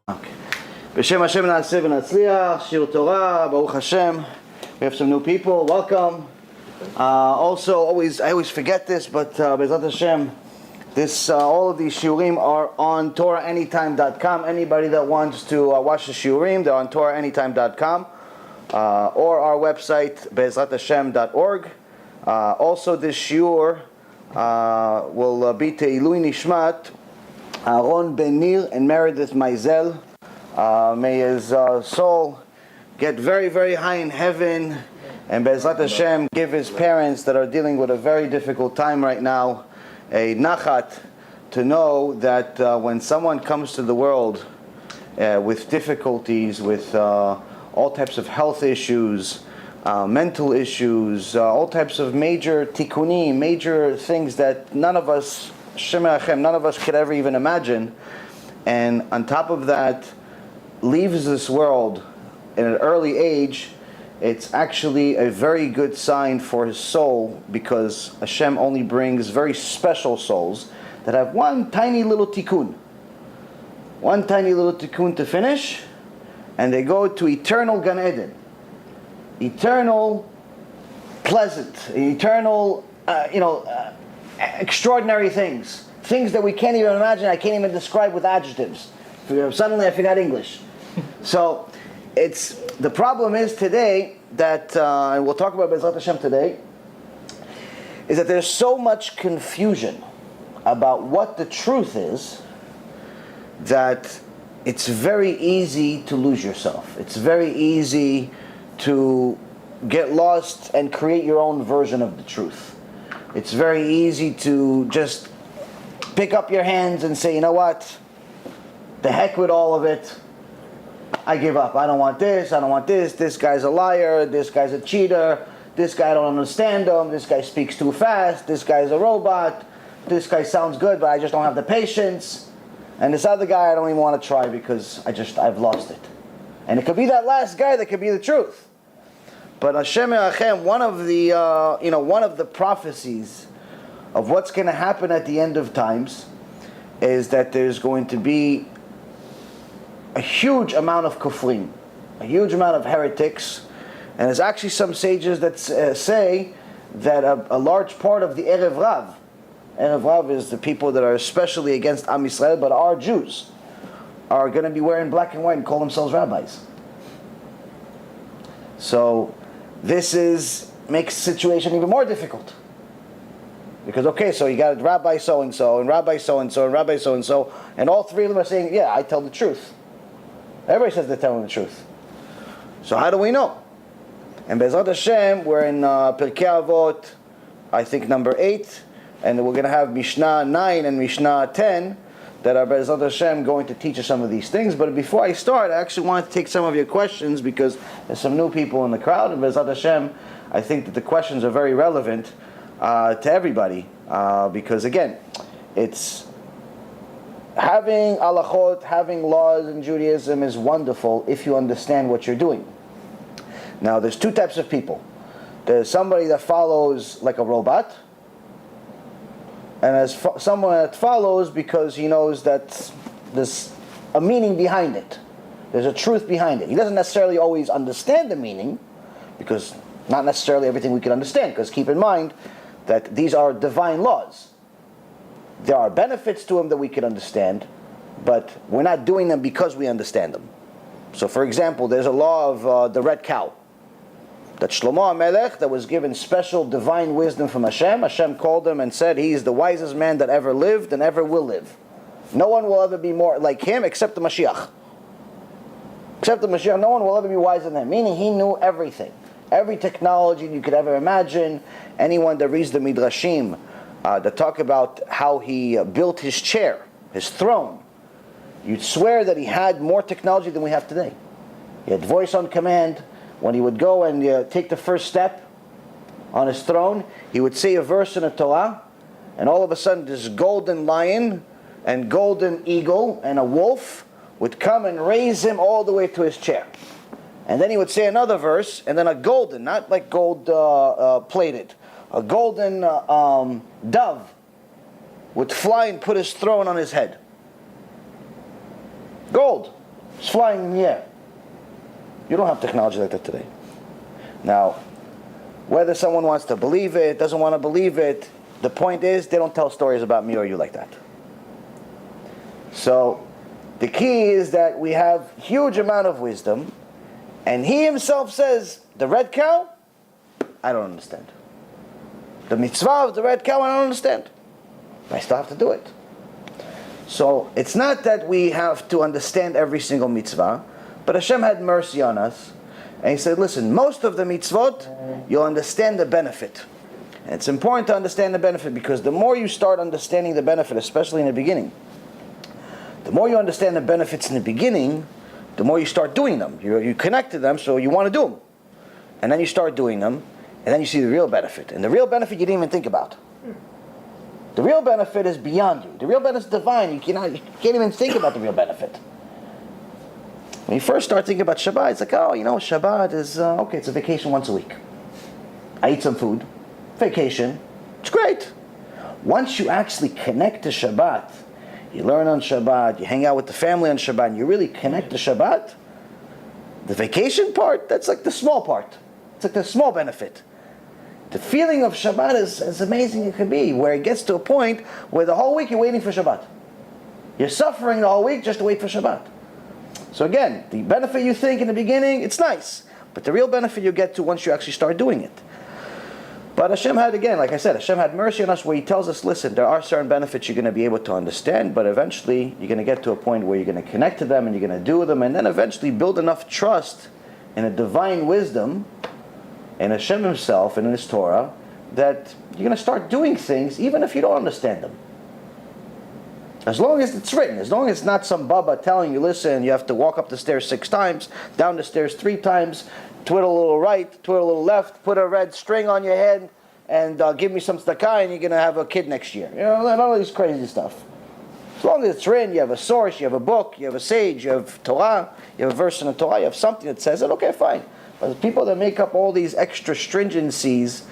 B'Shem Hashem na'aseh v'natzliach, Shir Torah, Baruch Hashem. We have some new people, welcome. I always forget this, but B'ezrat Hashem, all of these shiurim are on TorahAnytime.com. Anybody that wants to watch the shiurim, they're on TorahAnytime.com or our website, Be'ezratHashem.org. Also, this shiur will be to Ilui Nishmat Aaron Ben Nir and Meredith Maisel. May his soul get very, very high in heaven, and Be'ezrat Hashem give his parents that are dealing with a very difficult time right now a nachat to know that when someone comes to the world with difficulties, with all types of health issues, mental issues, all types of major tikkunim, major things that none of us could ever even imagine, and on top of that leaves this world in an early age, it's actually a very good sign for his soul, because Hashem only brings very special souls that have one tiny little tikkun to finish, and they go to eternal Gan Eden, eternal pleasant, eternal extraordinary things that we can't even imagine. I can't even describe with adjectives. Suddenly I forgot English. So the problem is today that, and we'll talk about Be'ezrat Hashem today, is that there's so much confusion about what the truth is that it's very easy to lose yourself. It's very easy to get lost and create your own version of the truth. It's very easy to just pick up your hands and say, you know what, the heck with all of it. I give up. I don't want this. This guy's a liar. This guy's a cheater. This guy, I don't understand him. This guy speaks too fast. This guy's a robot. This guy sounds good, but I just don't have the patience. And this other guy, I don't even want to try because I've lost it. And it could be that last guy that could be the truth. But Hashem Yerachem, one of the prophecies of what's going to happen at the end of times is that there's going to be a huge amount of kufrim, a huge amount of heretics, and there's actually some sages that say that a large part of the Erev Rav is the people that are especially against Am Yisrael, but are Jews, are going to be wearing black and white and call themselves rabbis. So this makes the situation even more difficult. Because, so you got Rabbi so-and-so, and Rabbi so-and-so, and Rabbi so-and-so, and all three of them are saying, yeah, I tell the truth. Everybody says they're telling the truth. So how do we know? And Be'ezrat Hashem, we're in PirkeiAvot, I think number 8, and we're going to have Mishnah 9 and Mishnah 10 that are Be'ezrat Hashem going to teach us some of these things. But before I start, I actually want to take some of your questions because there's some new people in the crowd, and Be'ezrat Hashem, I think that the questions are very relevant to everybody, because again, it's having halachot, having laws in Judaism is wonderful if you understand what you're doing. Now, there's two types of people. There's somebody that follows like a robot, and there's someone that follows because he knows that there's a meaning behind it. There's a truth behind it. He doesn't necessarily always understand the meaning, because not necessarily everything we can understand, because keep in mind that these are divine laws. There are benefits to them that we can understand, but we're not doing them because we understand them. So for example, there's a law of the red cow, that Shlomo HaMelech, that was given special divine wisdom from Hashem. Hashem called him and said he is the wisest man that ever lived and ever will live. No one will ever be more like him except the Mashiach. Except the Mashiach, no one will ever be wiser than him. Meaning he knew everything. Every technology you could ever imagine. Anyone that reads the Midrashim that talk about how he built his chair, his throne, you'd swear that he had more technology than we have today. He had voice on command. When he would go and take the first step on his throne, he would say a verse in the Torah, and all of a sudden this golden lion and golden eagle and a wolf would come and raise him all the way to his chair. And then he would say another verse, and then a golden, not like gold plated, a golden dove would fly and put his throne on his head. Gold. It's flying in the air. You don't have technology like that today. Now, whether someone wants to believe it, doesn't want to believe it, the point is they don't tell stories about me or you like that. So, the key is that we have huge amount of wisdom, and he himself says, the red cow, I don't understand. The mitzvah of the red cow, I don't understand. I still have to do it. So it's not that we have to understand every single mitzvah, but Hashem had mercy on us, and He said, listen, most of the mitzvot, you'll understand the benefit. And it's important to understand the benefit, because the more you start understanding the benefit, especially in the beginning, the more you understand the benefits in the beginning, the more you start doing them. You connect to them, so you want to do them. And then you start doing them, and then you see the real benefit. And the real benefit you didn't even think about. The real benefit is beyond you. The real benefit is divine. You can't even think about the real benefit. When you first start thinking about Shabbat, it's like, oh, Shabbat is, okay, it's a vacation once a week. I eat some food. Vacation. It's great. Once you actually connect to Shabbat, you learn on Shabbat, you hang out with the family on Shabbat, and you really connect to Shabbat, the vacation part, that's like the small part. It's like the small benefit. The feeling of Shabbat is as amazing as it can be, where it gets to a point where the whole week you're waiting for Shabbat. You're suffering the whole week just to wait for Shabbat. So again, the benefit you think in the beginning, it's nice. But the real benefit you get to once you actually start doing it. But Hashem had, again, like I said, Hashem had mercy on us where He tells us, listen, there are certain benefits you're going to be able to understand, but eventually you're going to get to a point where you're going to connect to them and you're going to do them, and then eventually build enough trust in a divine wisdom, in Hashem Himself and in His Torah, that you're going to start doing things even if you don't understand them. As long as it's written, as long as it's not some baba telling you, listen, you have to walk up the stairs 6 times, down the stairs 3 times, twiddle a little right, twiddle a little left, put a red string on your head, and give me some tzedakah, and you're going to have a kid next year. All this crazy stuff. As long as it's written, you have a source, you have a book, you have a sage, you have Torah, you have a verse in the Torah, you have something that says it, okay, fine. But the people that make up all these extra stringencies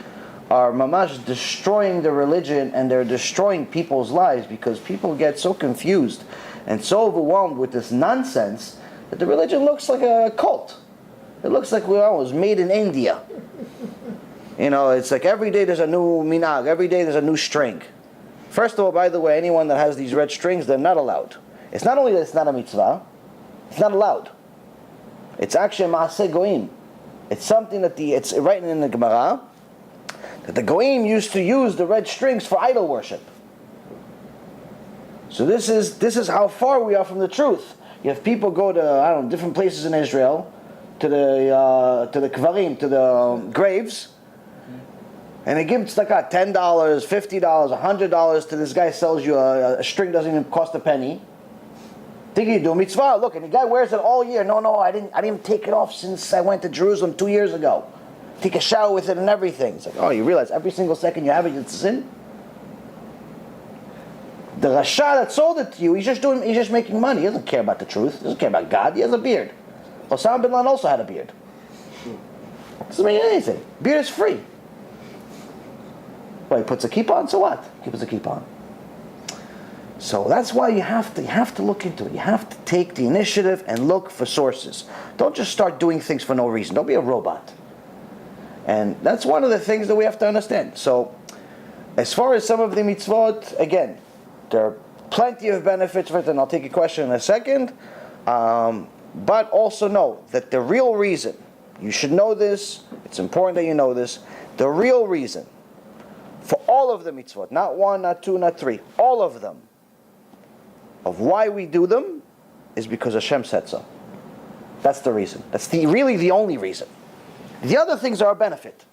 are mamash destroying the religion, and they're destroying people's lives, because people get so confused and so overwhelmed with this nonsense that the religion looks like a cult. It looks like it was made in India. It's like every day there's a new minag, every day there's a new string. First of all, by the way, anyone that has these red strings, they're not allowed. It's not only that it's not a mitzvah, it's not allowed. It's actually a maaseh goyim. It's something that it's written in the Gemara, that the goyim used to use the red strings for idol worship. So this is how far we are from the truth. You have people go to, different places in Israel, to the kvarim, to the graves, and they give tzedakah $10, $50, $100 to this guy sells you a string doesn't even cost a penny. Thinking you do a mitzvah, look, and the guy wears it all year. No, I didn't take it off since I went to Jerusalem 2 years ago. Take a shower with it and everything. It's like, oh, you realize every single second you have it, it's a sin? The Rasha that sold it to you, he's just making money. He doesn't care about the truth. He doesn't care about God. He has a beard. Osama bin Laden also had a beard. Doesn't mean anything. Beard is free. Well, he puts a kippah on, so what? He puts a kippah on. So that's why you have to look into it. You have to take the initiative and look for sources. Don't just start doing things for no reason. Don't be a robot. And that's one of the things that we have to understand. So, as far as some of the mitzvot, again, there are plenty of benefits for it, and I'll take a question in a second. But also know that the real reason, you should know this, it's important that you know this, the real reason for all of the mitzvot, not 1, not 2, not 3, all of them, of why we do them, is because Hashem said so. That's the reason. That's really the only reason. The other things are a benefit.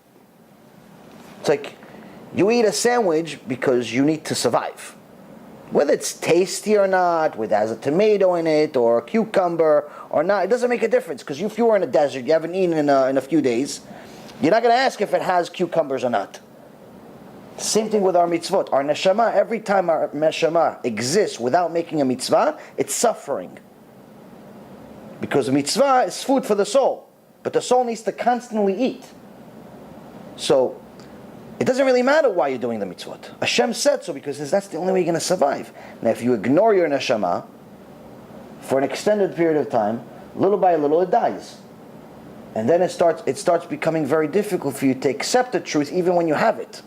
It's like, you eat a sandwich because you need to survive. Whether it's tasty or not, whether it has a tomato in it, or a cucumber, or not, it doesn't make a difference, because if you were in a desert, you haven't eaten in a few days, you're not going to ask if it has cucumbers or not. Same thing with our mitzvot. Our neshama, every time our neshama exists without making a mitzvah, it's suffering. Because a mitzvah is food for the soul, but the soul needs to constantly eat. So, it doesn't really matter why you're doing the mitzvot. Hashem said so because that's the only way you're going to survive. Now if you ignore your neshama, for an extended period of time, little by little it dies. And then it starts becoming very difficult for you to accept the truth even when you have it.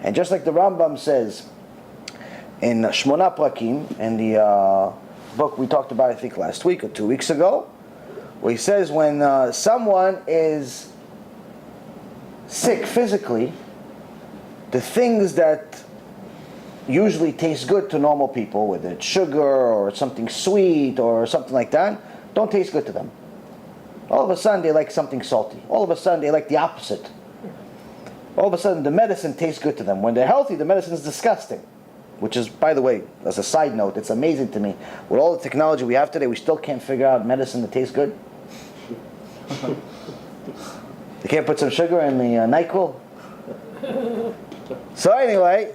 And just like the Rambam says in Shmona Prakim, in the book we talked about I think last week or 2 weeks ago, where he says when someone is sick physically, the things that usually taste good to normal people, whether it's sugar or something sweet or something like that, don't taste good to them. All of a sudden they like something salty. All of a sudden they like the opposite. All of a sudden the medicine tastes good to them. When they're healthy, the medicine is disgusting. Which is, by the way, as a side note, it's amazing to me. With all the technology we have today, we still can't figure out medicine that tastes good. They can't put some sugar in the NyQuil. So anyway,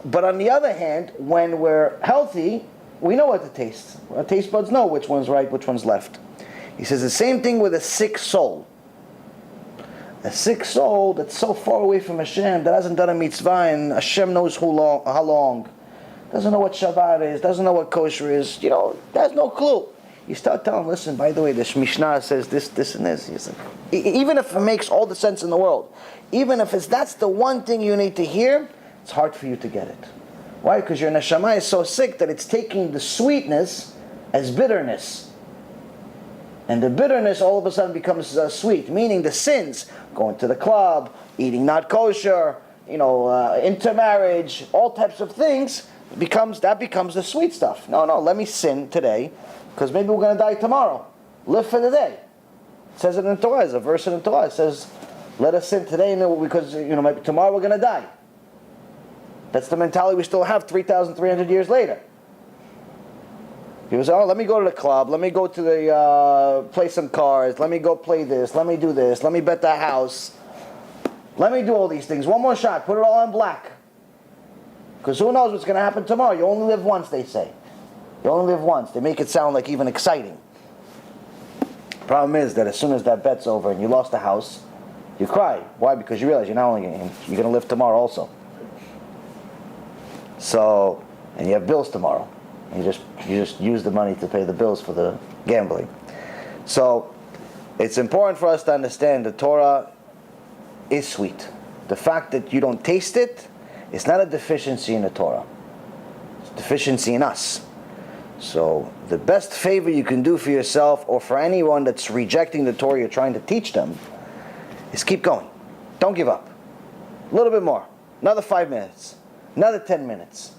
but on the other hand, when we're healthy, we know what to taste. Our taste buds know which one's right, which one's left. He says the same thing with a sick soul. A sick soul that's so far away from Hashem, that hasn't done a mitzvah, and Hashem knows how long. Doesn't know what Shabbat is, doesn't know what kosher is, has no clue. You start telling him, listen, by the way, this Mishnah says this, this, and this. He's like, even if it makes all the sense in the world, even if that's the one thing you need to hear, it's hard for you to get it. Why? Because your neshama is so sick that it's taking the sweetness as bitterness. And the bitterness all of a sudden becomes sweet, meaning the sins, going to the club, eating not kosher, intermarriage, all types of things, that becomes the sweet stuff. No, let me sin today, because maybe we're going to die tomorrow. Live for the day. It says it in the Torah, there's a verse in the Torah, it says, let us sin today, because maybe tomorrow we're going to die. That's the mentality we still have 3,300 years later. He was, let me go to the club, let me go to the, play some cards, let me go play this, let me do this, let me bet the house, let me do all these things. One more shot, put it all on black. Because who knows what's going to happen tomorrow? You only live once, they say. You only live once. They make it sound like even exciting. Problem is that as soon as that bet's over and you lost the house, you cry. Why? Because you realize you're going to live tomorrow also. So, and you have bills tomorrow. And you just use the money to pay the bills for the gambling. So, it's important for us to understand the Torah is sweet. The fact that you don't taste it, it's not a deficiency in the Torah. It's a deficiency in us. So, the best favor you can do for yourself or for anyone that's rejecting the Torah you're trying to teach them is keep going. Don't give up. A little bit more. Another 5 minutes. Another 10 minutes.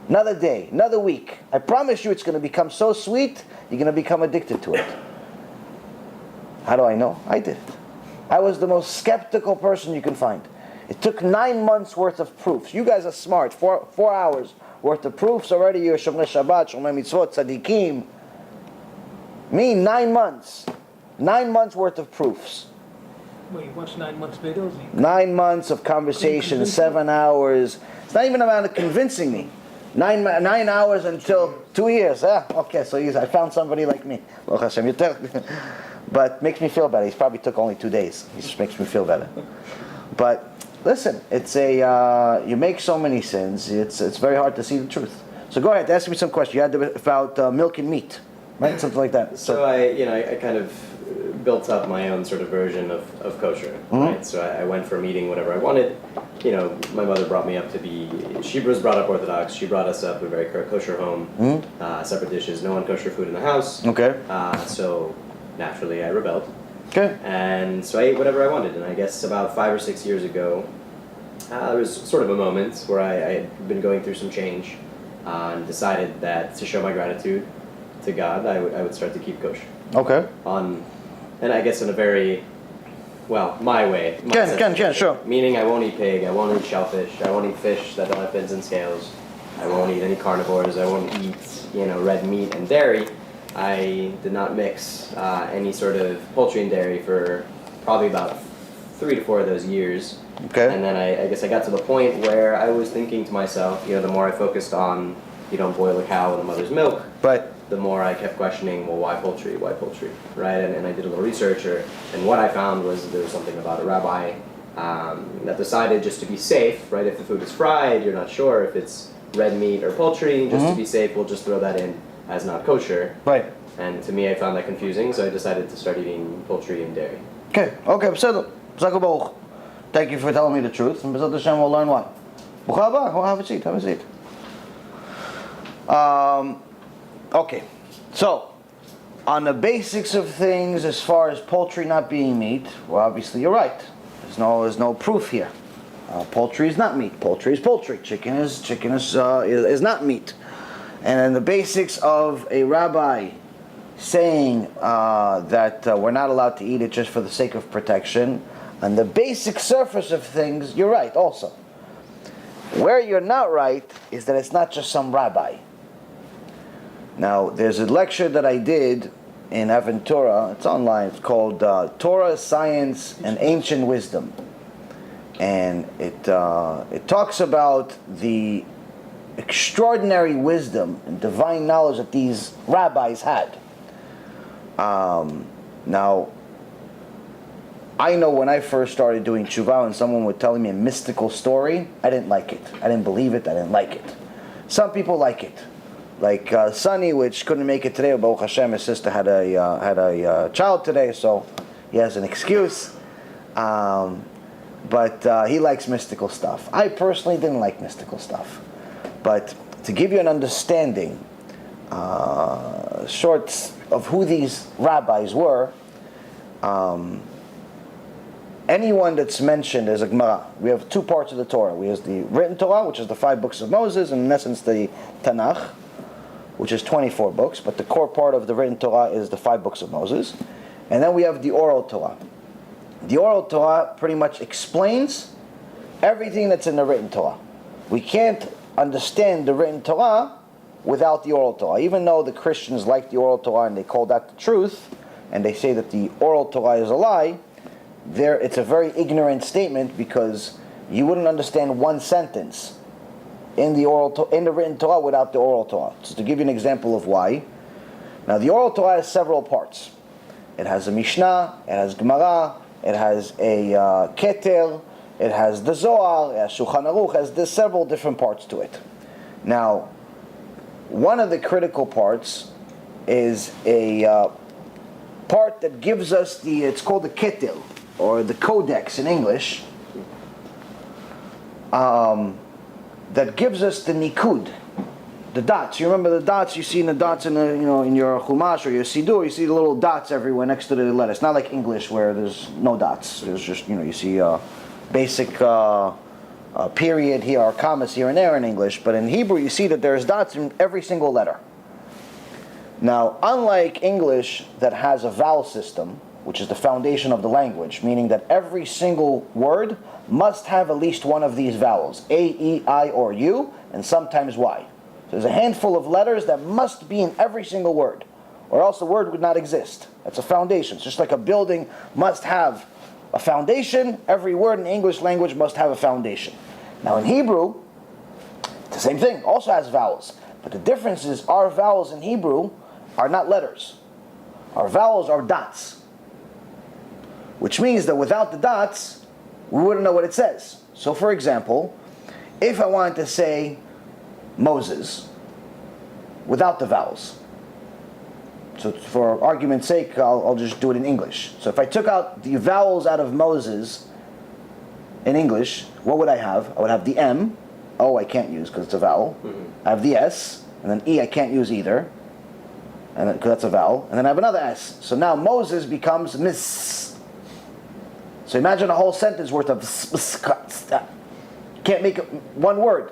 Another day. Another week. I promise you it's going to become so sweet, you're going to become addicted to it. How do I know? I did. I was the most skeptical person you can find. It took 9 months worth of proofs. You guys are smart. 4 hours worth of proofs already. You're Shomrei Shabbat, Shomrei Mitzvot, Tzadikim. Me, 9 months. 9 months worth of proofs. Well, you watched 9 months videos? 9 months of conversation, 7 hours. It's not even about convincing me. 9 hours until 2 years. Okay, so I found somebody like me. But makes me feel better. He probably took only 2 days. He just makes me feel better. But listen, it's you make so many sins. It's very hard to see the truth. So go ahead, ask me some questions. You had about milk and meat, right? Something like that. So I kind of built up my own sort of version of kosher, right? So I went for a meeting, whatever I wanted. My mother brought me up she was brought up Orthodox. She brought us up a very kosher home, separate dishes, no non-kosher food in the house. Okay. So naturally I rebelled. Okay. And so I ate whatever I wanted. And I guess about 5 or 6 years ago, there was sort of a moment where I had been going through some change and decided that to show my gratitude to God, I would start to keep kosher. Okay. And I guess in a very, my way. Sure. Meaning I won't eat pig, I won't eat shellfish, I won't eat fish that don't have fins and scales, I won't eat any carnivores, I won't eat, red meat and dairy. I did not mix any sort of poultry and dairy for probably about 3 to 4 of those years. Okay. And then I guess I got to the point where I was thinking to myself, the more I focused on, you don't boil a cow in the mother's milk, but the more I kept questioning, well, why poultry, right? And I did a little research, and what I found was there was something about a rabbi that decided just to be safe, right? If the food is fried, you're not sure if it's red meat or poultry, just to be safe, we'll just throw that in as not kosher. Right. And to me, I found that confusing, so I decided to start eating poultry and dairy. Okay, בסדר. Zaku Baruch. Thank you for telling me the truth. And B'ezrat Hashem we'll learn why. Bruch haba. Have a seat. Have a seat. Okay. So, on the basics of things, as far as poultry not being meat, well, obviously you're right. There's no proof here. Poultry is not meat. Poultry is poultry. Chicken is not meat. And in the basics of a rabbi saying that we're not allowed to eat it just for the sake of protection, on the basic surface of things, you're right also. Where you're not right is that it's not just some rabbi. Now, there's a lecture that I did in Aventura, it's online, it's called Torah, Science, and Ancient Wisdom. And it talks about the extraordinary wisdom and divine knowledge that these rabbis had. Now, I know when I first started doing tshuva and someone would tell me a mystical story, I didn't like it. I didn't believe it, I didn't like it. Some people like it. Like Sonny, which couldn't make it today, but Baruch Hashem, his sister had a child today, so he has an excuse. But he likes mystical stuff. I personally didn't like mystical stuff. But to give you an understanding, short of who these rabbis were, anyone that's mentioned as a Gemara, we have two parts of the Torah. We have the written Torah, which is the 5 books of Moses, and in essence the Tanakh, which is 24 books, but the core part of the written Torah is the 5 books of Moses. And then we have the oral Torah. The oral Torah pretty much explains everything that's in the written Torah. We can't understand the written Torah without the oral Torah. Even though the Christians like the oral Torah and they call that the truth, and they say that the oral Torah is a lie, it's a very ignorant statement, because you wouldn't understand one sentence in the written Torah without the oral Torah. So to give you an example of why, now the oral Torah has several parts. It has a Mishnah, it has Gemara, it has a Keter, it has the Zohar, it has Shulchan Aruch, there's several different parts to it. Now, one of the critical parts is a part that gives us it's called the Keter, or the Codex in English, that gives us the Nikud, the dots. You remember the dots? You see in the dots in in your Chumash or your Sidur, you see the little dots everywhere next to the letter. It's not like English where there's no dots. There's just you see basic period here or commas here and there in English, but in Hebrew you see that there's dots in every single letter. Now, unlike English that has a vowel system, which is the foundation of the language, meaning that every single word must have at least one of these vowels, A, E, I, or U, and sometimes Y. So there's a handful of letters that must be in every single word, or else the word would not exist. That's a foundation. It's just like a building must have a foundation. Every word in the English language must have a foundation. Now in Hebrew, it's the same thing, also has vowels. But the difference is our vowels in Hebrew are not letters. Our vowels are dots. Which means that without the dots, we wouldn't know what it says. So for example, if I wanted to say Moses without the vowels, so for argument's sake, I'll just do it in English. So if I took out the vowels out of Moses in English, what would I have? I would have the M. O I can't use because it's a vowel. I have the S, and then E I can't use either, and because that's a vowel. And then I have another S. So now Moses becomes Miss. So imagine a whole sentence worth of can't make one word,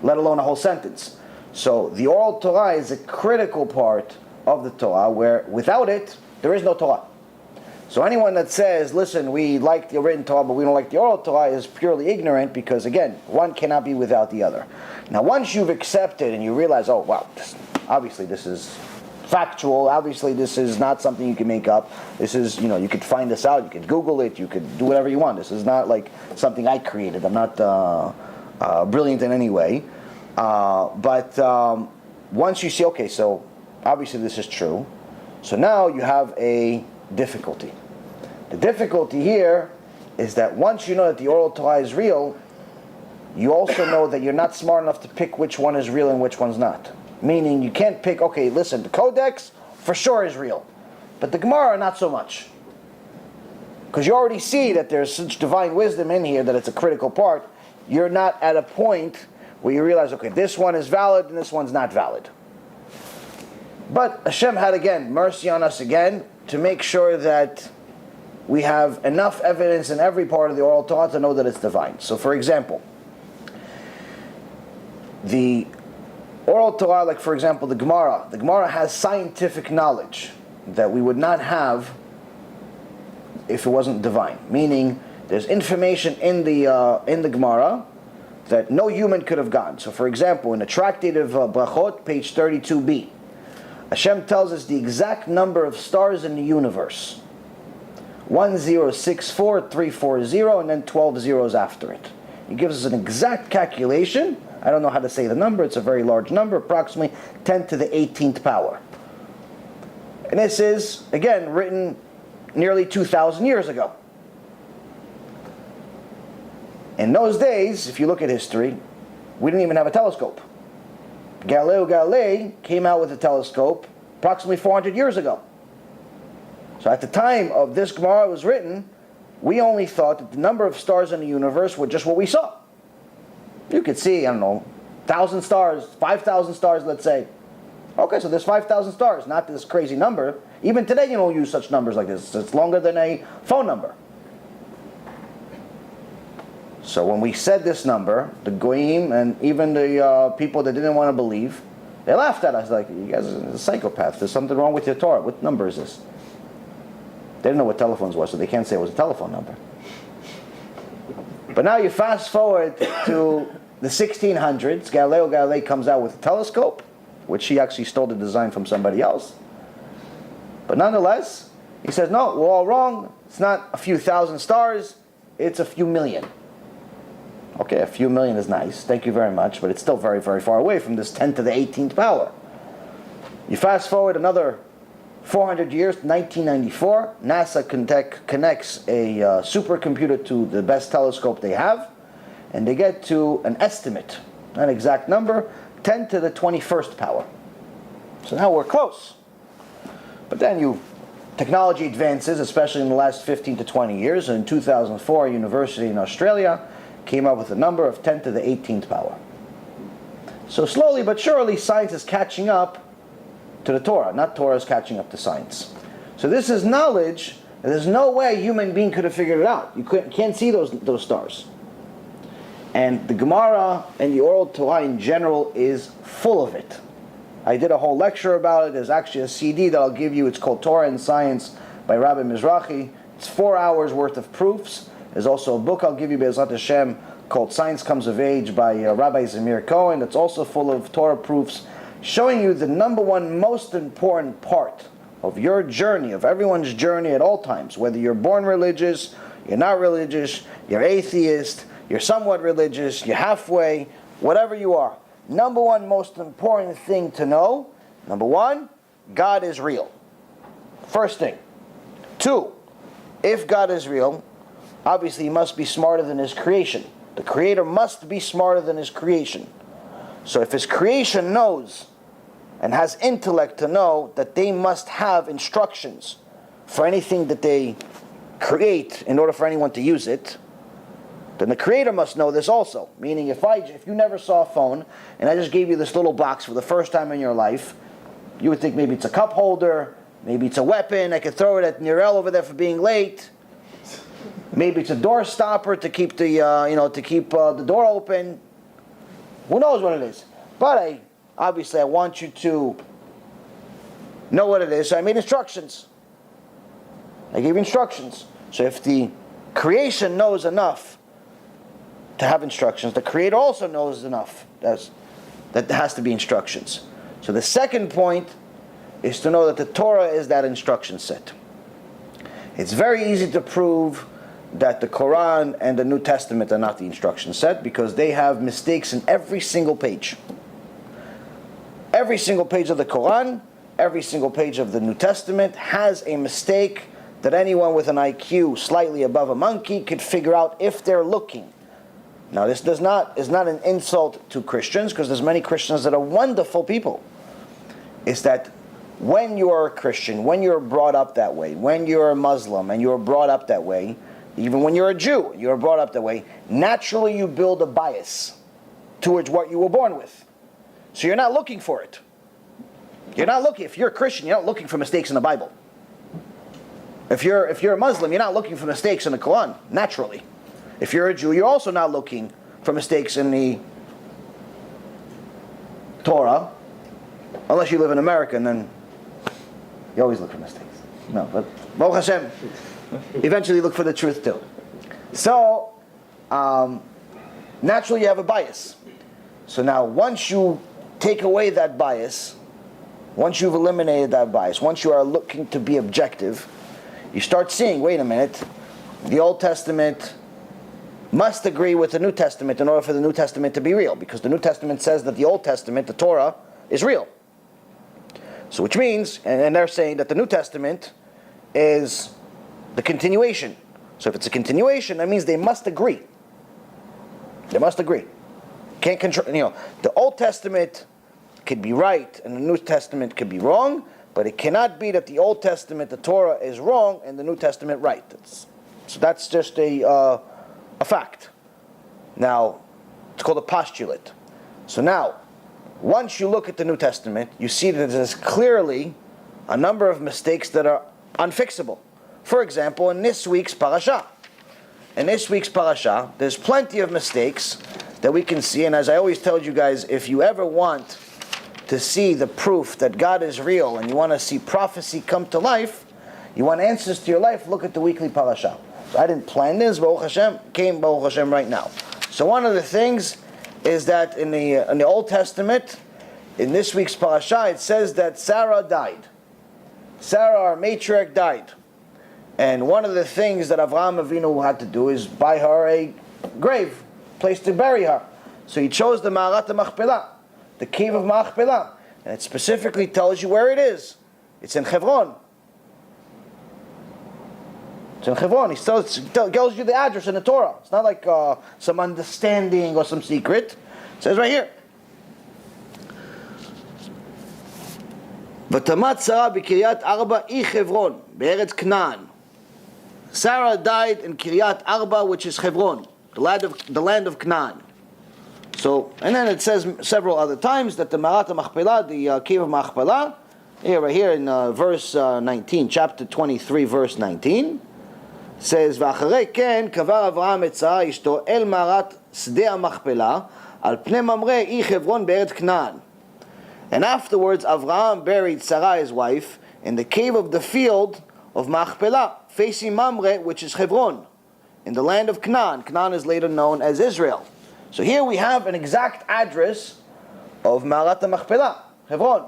let alone a whole sentence. So the oral Torah is a critical part of the Torah, where without it, there is no Torah. So anyone that says, listen, we like the written Torah, but we don't like the oral Torah, is purely ignorant, because again, one cannot be without the other. Now once you've accepted and you realize, oh wow, obviously this is factual, obviously this is not something you can make up, this is, you could find this out, you could Google it, you could do whatever you want, this is not like something I created, I'm not brilliant in any way, but once you see, okay, so obviously this is true, so now you have a difficulty. The difficulty here is that once you know that the oral Torah is real, you also know that you're not smart enough to pick which one is real and which one's not. Meaning you can't pick, okay, listen, the Codex for sure is real, but the Gemara not so much. Because you already see that there's such divine wisdom in here that it's a critical part. You're not at a point where you realize, okay, this one is valid and this one's not valid. But Hashem had, again, mercy on us again to make sure that we have enough evidence in every part of the oral Torah to know that it's divine. So, for example, the oral Torah, like for example the Gemara has scientific knowledge that we would not have if it wasn't divine. Meaning, there's information in the Gemara that no human could have gotten. So, for example, in the tractate of Brachot, page 32b, Hashem tells us the exact number of stars in the universe. 1064340, and then 12 zeros after it. He gives us an exact calculation. I don't know how to say the number. It's a very large number, approximately 10 to the 18th power. And this is, again, written nearly 2,000 years ago. In those days, if you look at history, we didn't even have a telescope. Galileo Galilei came out with a telescope approximately 400 years ago. So at the time of this Gemara was written, we only thought that the number of stars in the universe were just what we saw. You could see, I don't know, 1,000 stars, 5,000 stars, let's say. Okay, so there's 5,000 stars, not this crazy number. Even today you don't use such numbers like this. It's longer than a phone number. So when we said this number, the Goyim and even the people that didn't want to believe, they laughed at us like, you guys are psychopaths. There's something wrong with your Torah. What number is this? They didn't know what telephones were, so they can't say it was a telephone number. But now you fast forward to the 1600s. Galileo Galilei comes out with a telescope, which he actually stole the design from somebody else. But nonetheless, he says, no, we're all wrong. It's not a few thousand stars, it's a few million. Okay, a few million is nice, thank you very much, but it's still very, very far away from this 10 to the 18th power. You fast forward another 400 years, 1994, NASA connects a supercomputer to the best telescope they have, and they get to an estimate, an exact number, 10 to the 21st power. So now we're close. But then technology advances, especially in the last 15 to 20 years. In 2004, a university in Australia came up with a number of 10 to the 18th power. So slowly but surely, science is catching up to the Torah, not Torah is catching up to science. So this is knowledge, and there's no way a human being could have figured it out. You can't see those stars. And the Gemara and the oral Torah in general is full of it. I did a whole lecture about it. There's actually a CD that I'll give you. It's called Torah and Science by Rabbi Mizrahi. It's 4 hours worth of proofs. There's also a book I'll give you, Be'ezrat Hashem, called Science Comes of Age by Rabbi Zamir Cohen. That's also full of Torah proofs, showing you the number one most important part of your journey, of everyone's journey at all times, whether you're born religious, you're not religious, you're atheist, you're somewhat religious, you're halfway, whatever you are. Number one most important thing to know, number one, God is real. First thing. Two, if God is real, obviously he must be smarter than his creation. The Creator must be smarter than his creation. So if his creation knows and has intellect to know that they must have instructions for anything that they create in order for anyone to use it, then the Creator must know this also. Meaning if you never saw a phone and I just gave you this little box for the first time in your life, you would think maybe it's a cup holder, maybe it's a weapon, I could throw it at Nirel over there for being late. Maybe it's a door stopper to keep the the door open. Who knows what it is? But obviously I want you to know what it is, so I made instructions. I gave instructions. So if the creation knows enough to have instructions, the Creator also knows enough that there has to be instructions. So the second point is to know that the Torah is that instruction set. It's very easy to prove that the Quran and the New Testament are not the instruction set because they have mistakes in every single page. Every single page of the Quran, every single page of the New Testament has a mistake that anyone with an IQ slightly above a monkey could figure out if they're looking. Now this is not an insult to Christians, because there's many Christians that are wonderful people. It's that when you are a Christian, when you're brought up that way, when you're a Muslim and you're brought up that way, even when you're a Jew, you're brought up that way, naturally you build a bias towards what you were born with. So you're not looking for it. You're not looking, if you're a Christian, you're not looking for mistakes in the Bible. If you're a Muslim, you're not looking for mistakes in the Quran, naturally. If you're a Jew, you're also not looking for mistakes in the Torah, unless you live in America, and then you always look for mistakes. No, but Baruch Hashem, eventually look for the truth too. So, naturally you have a bias. So now, once you take away that bias, once you've eliminated that bias, once you are looking to be objective, you start seeing, wait a minute, the Old Testament must agree with the New Testament in order for the New Testament to be real, because the New Testament says that the Old Testament, the Torah, is real. So which means, and they're saying that the New Testament is the continuation. So if it's a continuation, that means they must agree. They must agree. Can't control, the Old Testament could be right and the New Testament could be wrong, but it cannot be that the Old Testament, the Torah, is wrong and the New Testament right. So that's just a fact. Now, it's called a postulate. So now, once you look at the New Testament, you see that there's clearly a number of mistakes that are unfixable. For example, in this week's parasha. There's plenty of mistakes that we can see, and as I always tell you guys, if you ever want to see the proof that God is real and you want to see prophecy come to life, you want answers to your life, look at the weekly parasha. So I didn't plan this, Baruch Hashem, came Baruch Hashem right now. So one of the things is that in the Old Testament, in this week's parasha, it says that Sarah died. Sarah, our matriarch, died. And one of the things that Avraham Avinu had to do is buy her a grave, place to bury her. So he chose the Ma'arat Machpelah, the cave of Machpelah. And it specifically tells you where it is. It's in Hebron. It's in Hebron. He tells you the address in the Torah. It's not like some understanding or some secret. It says right here. ותמת שרה בקריית ארבע אי חברון, בארץ כנען. Sarah died in Kiryat Arba, which is Hebron, the land of Canaan. So, and then it says several other times that the Ma'arat Machpelah, the cave of Machpelah, right here in verse 19, chapter 23, verse 19, says, ואחרי כן קבר אברהם את שרה אשתו אל מערת שדה המכפלה, על פני ממרא אי חברון בארץ כנען. And afterwards, Avraham buried Sarah, his wife, in the cave of the field of Machpelah, facing Mamre, which is Hebron, in the land of Canaan. Canaan is later known as Israel. So here we have an exact address of Ma'arat Machpelah, Hebron.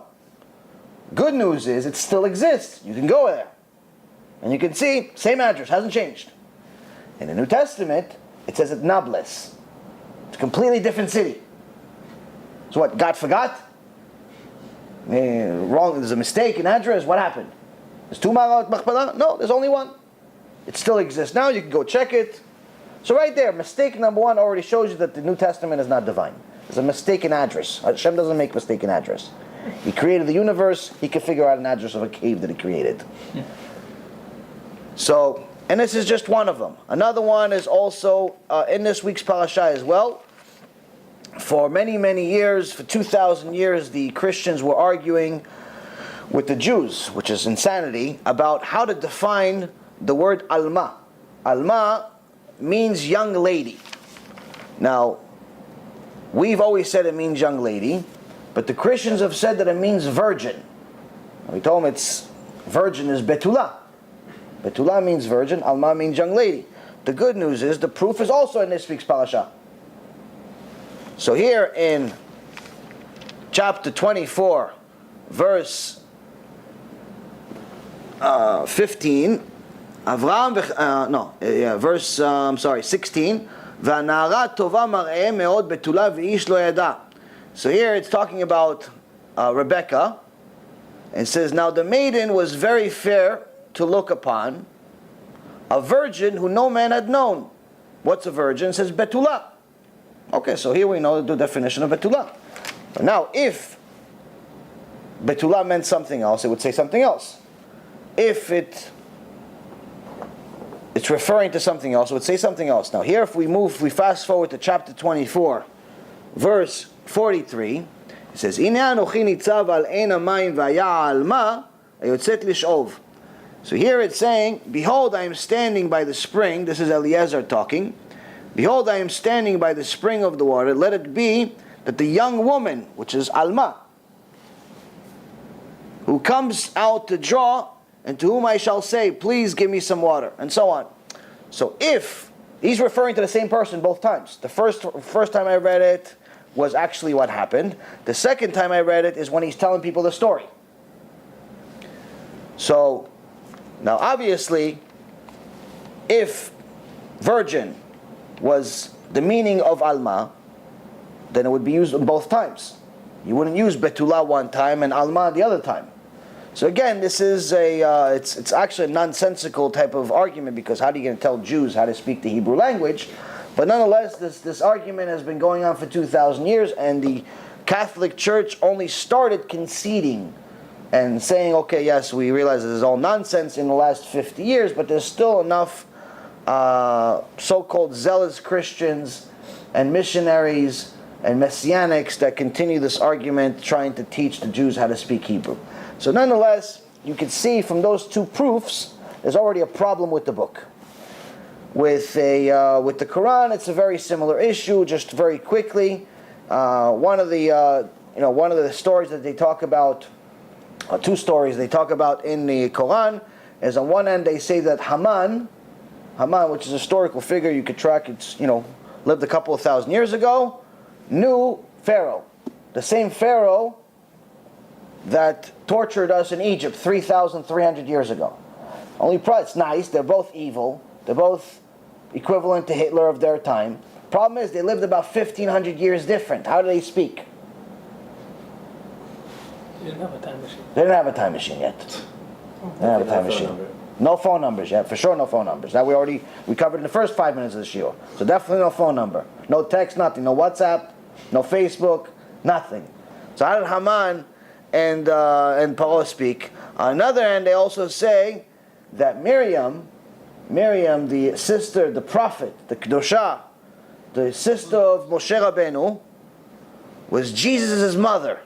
Good news is it still exists. You can go there. And you can see, same address, hasn't changed. In the New Testament, it says it's Nablus. It's a completely different city. So what, God forgot? Wrong, there's a mistake in address, what happened? There's two Ma'arat Machpelah? No, there's only one. It still exists now, you can go check it. So right there, mistake number one already shows you that the New Testament is not divine. It's a mistaken address. Hashem doesn't make mistaken address. He created the universe, he can figure out an address of a cave that he created. Yeah. So, and this is just one of them. Another one is also in this week's parasha as well. For many, many years, for 2,000 years, the Christians were arguing with the Jews, which is insanity, about how to define the word alma. Alma means young lady. Now, we've always said it means young lady, but the Christians have said that it means virgin. We told them it's virgin is betula. Betula means virgin, alma means young lady. The good news is the proof is also in this week's parasha. So here in chapter 24, verse 15, verse 16, והנערה טובה מראה מאוד בתולה ואיש לא ידע. So here it's talking about Rebecca, and it says, now the maiden was very fair to look upon, a virgin who no man had known. What's a virgin? It says betula. Okay, so here we know the definition of Betulah. But now, if Betulah meant something else, it would say something else. If it's referring to something else, it would say something else. Now here, if we fast forward to chapter 24, verse 43, it says, "Ine anochi nitzav al ein hamayim v'haya alma hayotzet lish'ov." So here it's saying, "Behold, I am standing by the spring." This is Eliezer talking. "Behold, I am standing by the spring of the water. Let it be that the young woman," which is Alma, "who comes out to draw, and to whom I shall say, please give me some water," and so on. So if he's referring to the same person both times. The first time I read it was actually what happened. The second time I read it is when he's telling people the story. So now obviously, if virgin was the meaning of Alma, then it would be used both times. You wouldn't use Betulah one time and Alma the other time. So again, this is it's actually a nonsensical type of argument, because how are you going to tell Jews how to speak the Hebrew language? But nonetheless, this argument has been going on for 2,000 years, and the Catholic Church only started conceding and saying, okay, yes, we realize this is all nonsense in the last 50 years, but there's still enough so-called zealous Christians and missionaries and messianics that continue this argument, trying to teach the Jews how to speak Hebrew. So nonetheless, you can see from those two proofs, there's already a problem with the book. With the Quran, it's a very similar issue. Just very quickly, one of the stories that they talk about, two stories they talk about in the Quran, is on one end they say that Haman, which is a historical figure you could track, it's lived a couple of thousand years ago, knew Pharaoh, the same Pharaoh that tortured us in Egypt 3,300 years ago. Only it's nice, they're both evil, they're both equivalent to Hitler of their time. Problem is, they lived about 1,500 years different. How do they speak? You didn't have a time machine. They didn't have a time machine yet. They didn't have a time machine. No phone numbers yet, for sure no phone numbers. That we covered in the first 5 minutes of the shiur. So definitely no phone number. No text, nothing. No WhatsApp, no Facebook, nothing. So how did Haman and Paro speak? On another end, they also say that Miriam, the sister, the prophet, the Kedosha, the sister of Moshe Rabbeinu, was Jesus' mother.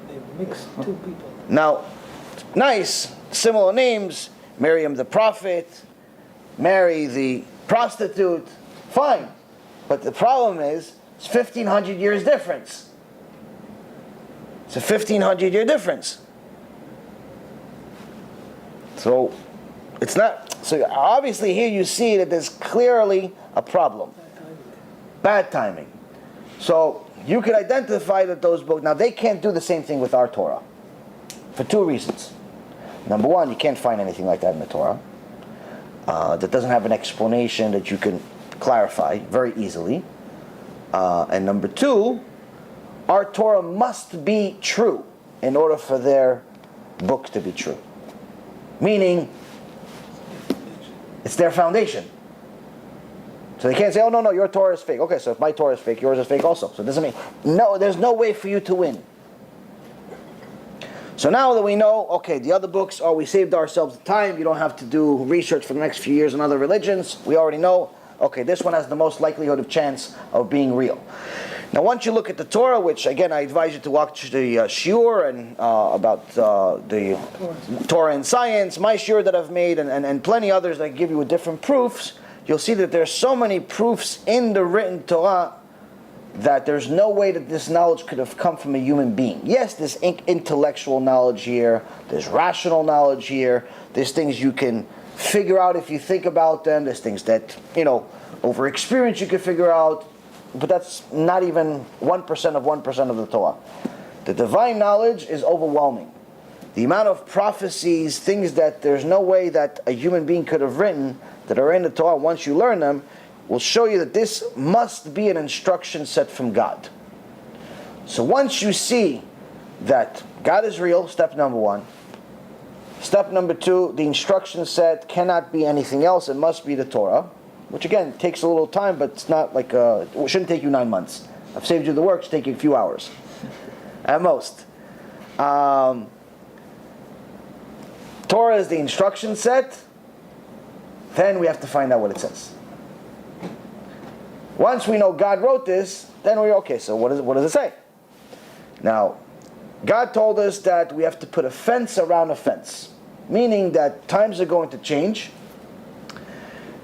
They mixed two people. Now, nice, similar names, Miriam the prophet, Mary the prostitute, fine. But the problem is, it's 1,500 years difference. It's a 1,500 year difference. So, it's not, so obviously here you see that there's clearly a problem. Bad timing. So, you could identify that those books, now they can't do the same thing with our Torah. For two reasons. Number one, you can't find anything like that in the Torah. That doesn't have an explanation that you can clarify very easily. And number two, our Torah must be true in order for their book to be true. Meaning, it's their foundation. So they can't say, oh no, your Torah is fake. Okay, so if my Torah is fake, yours is fake also. So it doesn't mean, no, there's no way for you to win. So now that we know, okay, the other books, we saved ourselves the time, you don't have to do research for the next few years on other religions, we already know, okay, this one has the most likelihood of chance of being real. Now once you look at the Torah, which again I advise you to watch the shiur and about the Torah and science, my shiur that I've made, and plenty others that give you different proofs, you'll see that there's so many proofs in the written Torah that there's no way that this knowledge could have come from a human being. Yes, there's intellectual knowledge here, there's rational knowledge here, there's things you can figure out if you think about them, there's things that, over experience you can figure out, but that's not even 1% of 1% of the Torah. The divine knowledge is overwhelming. The amount of prophecies, things that there's no way that a human being could have written that are in the Torah, once you learn them, will show you that this must be an instruction set from God. So once you see that God is real, step number one. Step number two, the instruction set cannot be anything else, it must be the Torah. which again takes a little time, but it's not like it shouldn't take you 9 months. I've saved you the work; it's taking a few hours, at most. Torah is the instruction set. Then we have to find out what it says. Once we know God wrote this, then we're okay. So what does it say? Now, God told us that we have to put a fence around a fence, meaning that times are going to change,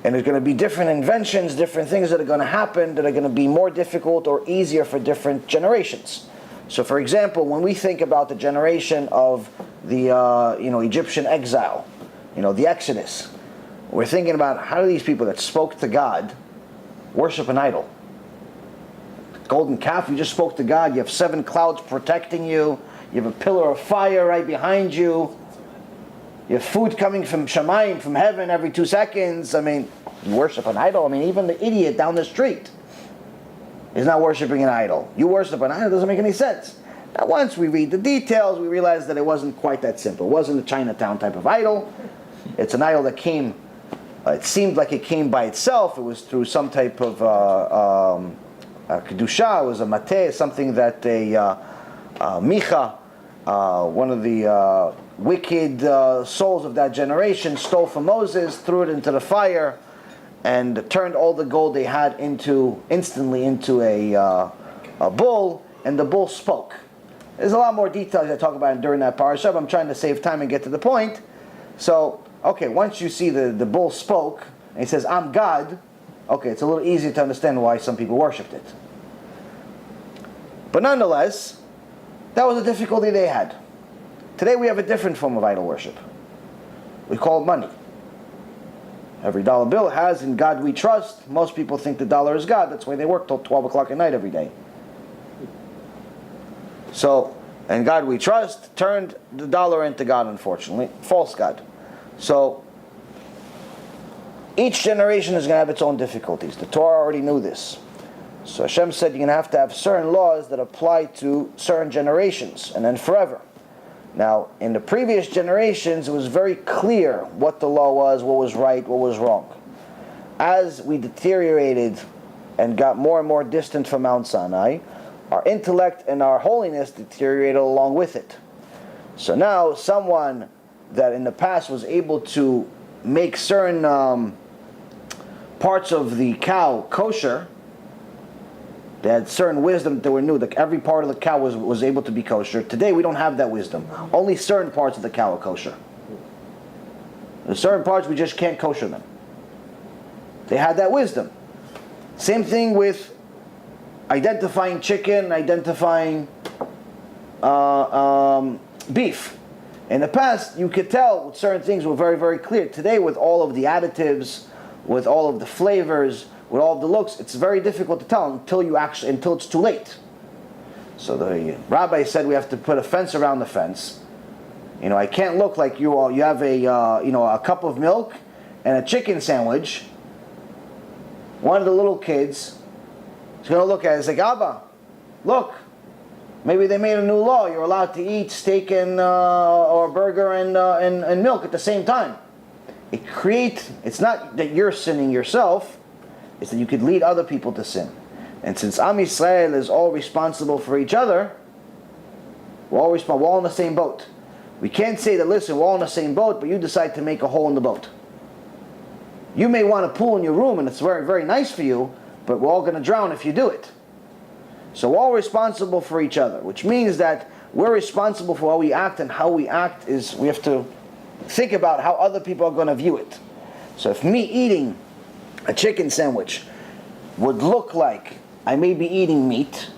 and there's going to be different inventions, different things that are going to happen that are going to be more difficult or easier for different generations. So, for example, when we think about the generation of the Egyptian exile, the Exodus, we're thinking about how do these people that spoke to God worship an idol? Golden calf, you just spoke to God, you have 7 clouds protecting you, you have a pillar of fire right behind you, you have food coming from Shemayim, from heaven every 2 seconds. I mean, you worship an idol? I mean, even the idiot down the street is not worshiping an idol. You worship an idol, it doesn't make any sense. Now, once we read the details, we realize that it wasn't quite that simple. It wasn't a Chinatown type of idol. It's an idol that came, it seemed like it came by itself. It was through some type of kedusha. It was a mateh, something that Micha, one of the wicked souls of that generation, stole from Moses, threw it into the fire, and turned all the gold they had instantly into a bull, and the bull spoke. There's a lot more details I talk about during that parasha, but I'm trying to save time and get to the point. So, okay, once you see the bull spoke, and he says, "I'm God," okay, it's a little easier to understand why some people worshipped it. But nonetheless, that was a difficulty they had. Today we have a different form of idol worship. We call it money. Every dollar bill has "In God We Trust." Most people think the dollar is God. That's why they work till 12 o'clock at night every day. So, "In God We Trust" turned the dollar into God, unfortunately. False God. So, each generation is going to have its own difficulties. The Torah already knew this. So Hashem said you're going to have certain laws that apply to certain generations, and then forever. Now, in the previous generations, it was very clear what the law was, what was right, what was wrong. As we deteriorated and got more and more distant from Mount Sinai, our intellect and our holiness deteriorated along with it. So now, someone that in the past was able to make certain parts of the cow kosher, they had certain wisdom that were new. That every part of the cow was able to be kosher. Today we don't have that wisdom. Only certain parts of the cow are kosher. There's certain parts we just can't kosher them. They had that wisdom. Same thing with identifying chicken, identifying beef. In the past, you could tell certain things were very, very clear. Today, with all of the additives, with all of the flavors, with all of the looks, it's very difficult to tell until it's too late. So the rabbi said we have to put a fence around the fence. I can't look like you have a cup of milk and a chicken sandwich. One of the little kids is going to look at it and say, "Abba, look, maybe they made a new law. You're allowed to eat steak and or burger and milk at the same time." It's not that you're sinning yourself. It's that you could lead other people to sin. And since Am Yisrael is all responsible for each other, we're all in the same boat. We can't say that, listen, we're all in the same boat, but you decide to make a hole in the boat. You may want a pool in your room, and it's very, very nice for you, but we're all going to drown if you do it. So we're all responsible for each other, which means that we're responsible for how we act, and how we act is we have to think about how other people are going to view it. So if me eating a chicken sandwich would look like I may be eating meat,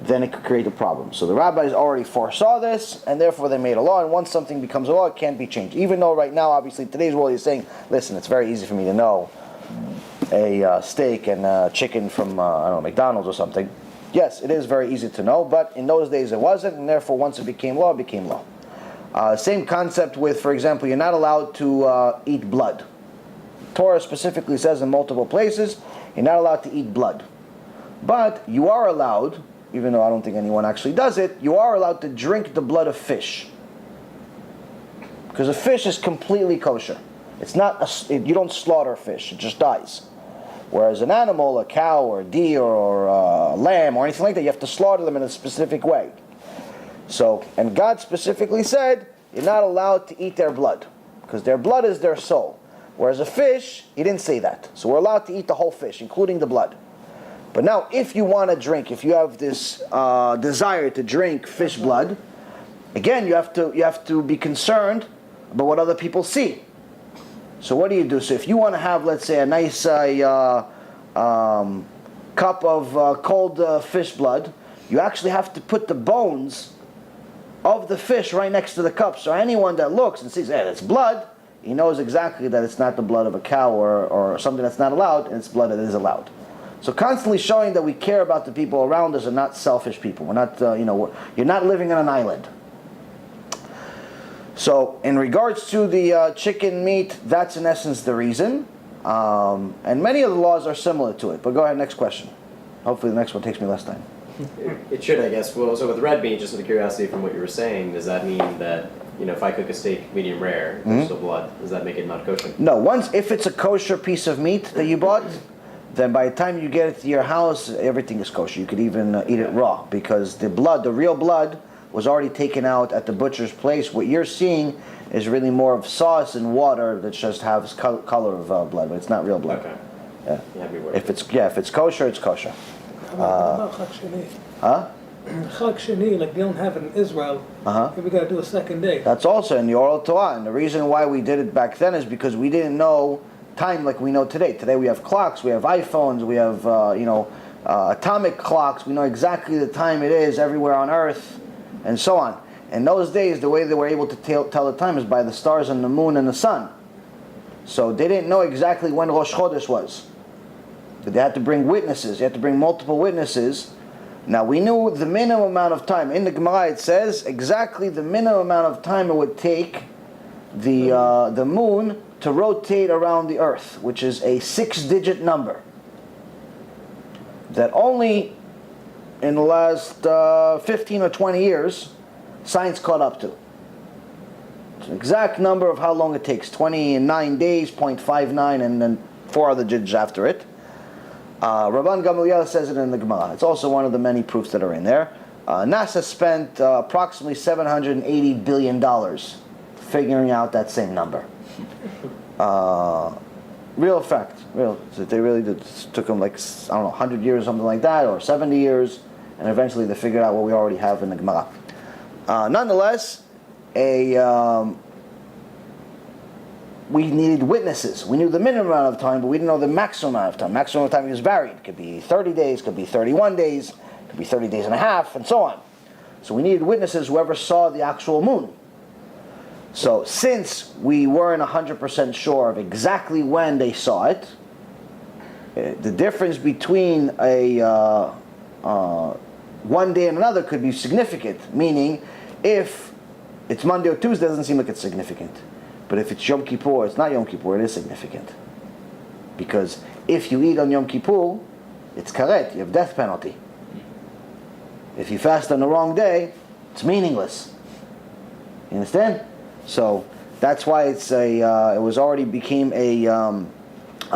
then it could create a problem. So the rabbis already foresaw this, and therefore they made a law, and once something becomes a law, it can't be changed. Even though right now, obviously, today's world is saying, listen, it's very easy for me to know a steak and chicken from, McDonald's or something. Yes, it is very easy to know, but in those days it wasn't, and therefore once it became law, it became law. Same concept with, for example, you're not allowed to eat blood. Torah specifically says in multiple places, you're not allowed to eat blood. But you are allowed, even though I don't think anyone actually does it, you are allowed to drink the blood of fish. Because a fish is completely kosher. It's not, you don't slaughter a fish, it just dies. Whereas an animal, a cow or a deer or a lamb or anything like that, you have to slaughter them in a specific way. So, and God specifically said, you're not allowed to eat their blood, because their blood is their soul. Whereas a fish, he didn't say that. So we're allowed to eat the whole fish, including the blood. But now, if you want to drink, if you have this desire to drink fish blood, again, you have to be concerned about what other people see. So what do? So if you want to have, let's say, a nice cup of cold fish blood, you actually have to put the bones of the fish right next to the cup. So anyone that looks and sees, hey, that's blood, he knows exactly that it's not the blood of a cow or something that's not allowed, and it's blood that is allowed. So constantly showing that we care about the people around us and not selfish people. We're not, you're not living on an island. So in regards to the chicken meat, that's in essence the reason. And many of the laws are similar to it. But go ahead, next question. Hopefully the next one takes me less time. It should, I guess. Well, so with red meat, just out of curiosity from what you were saying, does that mean that, if I cook a steak medium rare, there's still blood, does that make it not kosher? No, if it's a kosher piece of meat that you bought, then by the time you get it to your house, everything is kosher. You could even eat it raw, because the real blood, was already taken out at the butcher's place. What you're seeing is really more of sauce and water that just has color of blood, but it's not real blood. Okay. Yeah. If it's kosher, it's kosher. How about Chag Sheni? Huh? Chag Sheni, like they don't have it in Israel. We got to do a second day. That's also in the oral Torah, and the reason why we did it back then is because we didn't know time like we know today. Today we have clocks, we have iPhones, we have atomic clocks. We know exactly the time it is everywhere on Earth, and so on. In those days, the way they were able to tell the time is by the stars and the moon and the sun. So they didn't know exactly when Rosh Chodesh was. But they had to bring witnesses. They had to bring multiple witnesses. Now we knew the minimum amount of time. In the Gemara it says exactly the minimum amount of time it would take the moon to rotate around the earth, which is a 6-digit number. That only in the last 15 or 20 years, science caught up to. It's an exact number of how long it takes, 29 days, 0.59, and then 4 other digits after it. Rabban Gamaliel says it in the Gemara. It's also one of the many proofs that are in there. NASA spent approximately $780 billion figuring out that same number. Real fact. So they really did. It took them 100 years or something like that, or 70 years, and eventually they figured out what we already have in the Gemara. Nonetheless, we needed witnesses. We knew the minimum amount of time, but we didn't know the maximum amount of time. Maximum amount of time is varied. It could be 30 days, could be 31 days, could be 30 days and a half, and so on. So we needed witnesses, whoever saw the actual moon. So since we weren't 100% sure of exactly when they saw it, the difference between one day and another could be significant. Meaning, if it's Monday or Tuesday, it doesn't seem like it's significant. But if it's Yom Kippur, it's not Yom Kippur, it is significant. Because if you eat on Yom Kippur, it's karet, you have death penalty. If you fast on the wrong day, it's meaningless. You understand? So that's why it became a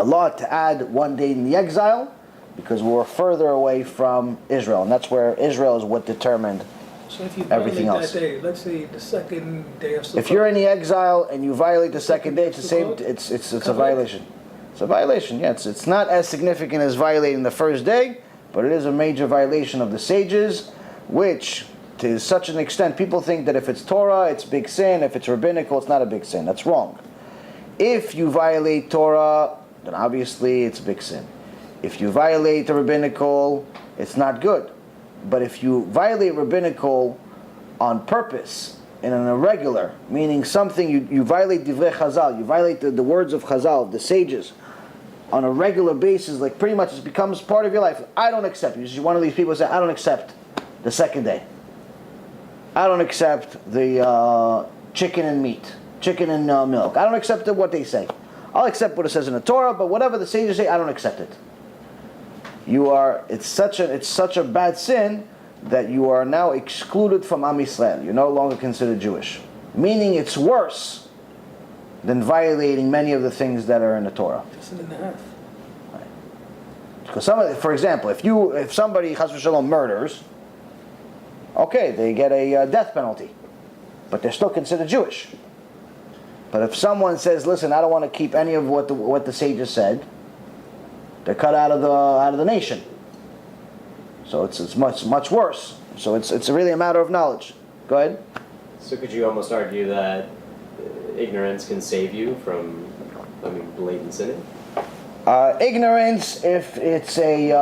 law to add one day in the exile, because we were further away from Israel, and that's where Israel is what determined So if you everything violate else. that day, let's say the second day of Sukkot. If you're in the exile and you violate the second day, it's the same. It's a violation. It's a violation. Yeah, it's not as significant as violating the first day, but it is a major violation of the sages, which to such an extent people think that if it's Torah, it's big sin. If it's rabbinical, it's not a big sin. That's wrong. If you violate Torah, then obviously it's a big sin. If you violate the rabbinical, it's not good. But if you violate rabbinical on purpose, in an irregular, meaning something, you violate divrei Chazal, you violate the words of Chazal, the sages, on a regular basis, like pretty much it becomes part of your life. I don't accept. You're one of these people who say, I don't accept the second day. I don't accept the chicken and meat, chicken and milk. I don't accept what they say. I'll accept what it says in the Torah, but whatever the sages say, I don't accept it. It's such a bad sin that you are now excluded from Am Yisrael. You're no longer considered Jewish. Meaning it's worse than violating many of the things that are in the Torah. Just an and a half. Because for example, if somebody chas v'shalom murders, okay, they get a death penalty, but they're still considered Jewish. But if someone says, "Listen, I don't want to keep any of what the sages said," they're cut out of the nation. So it's much worse. So it's really a matter of knowledge. Go ahead. So could you almost argue that ignorance can save you from, blatant sinning? Ignorance, if it's a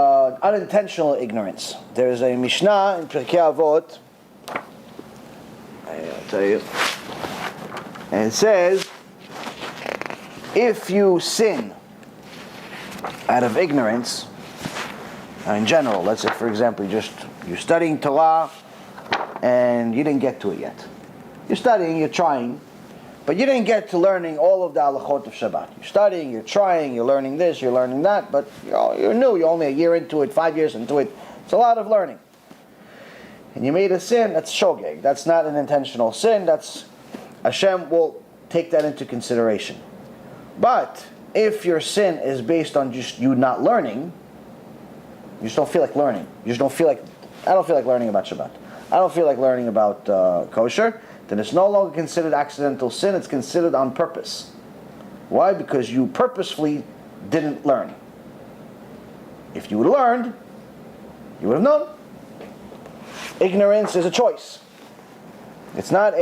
unintentional ignorance. There's a Mishnah in PirkeiAvot, I'll tell you, and it says, if you sin out of ignorance, in general, let's say for example, you're studying Torah and you didn't get to it yet. You're studying, you're trying, but you didn't get to learning all of the halachot of Shabbat. You're studying, you're trying, you're learning this, you're learning that, but you're new, you're only a year into it, 5 years into it. It's a lot of learning. And you made a sin, that's shogeg. That's not an intentional sin, that's, Hashem will take that into consideration. But if your sin is based on just you not learning, you just don't feel like learning. You just don't feel like, I don't feel like learning about Shabbat. I don't feel like learning about kosher. Then it's no longer considered accidental sin, it's considered on purpose. Why? Because you purposefully didn't learn. If you would have learned, you would have known. Ignorance is a choice. It's not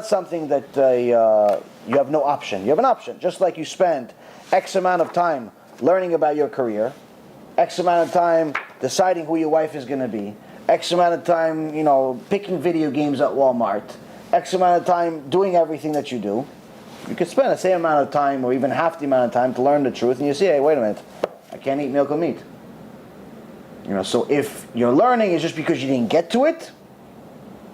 something that you have no option. You have an option. Just like you spend X amount of time learning about your career, X amount of time deciding who your wife is going to be, X amount of time, picking video games at Walmart, X amount of time doing everything that you do. You could spend the same amount of time or even half the amount of time to learn the truth, and you see, hey, wait a minute, I can't eat milk or meat. So if your learning is just because you didn't get to it,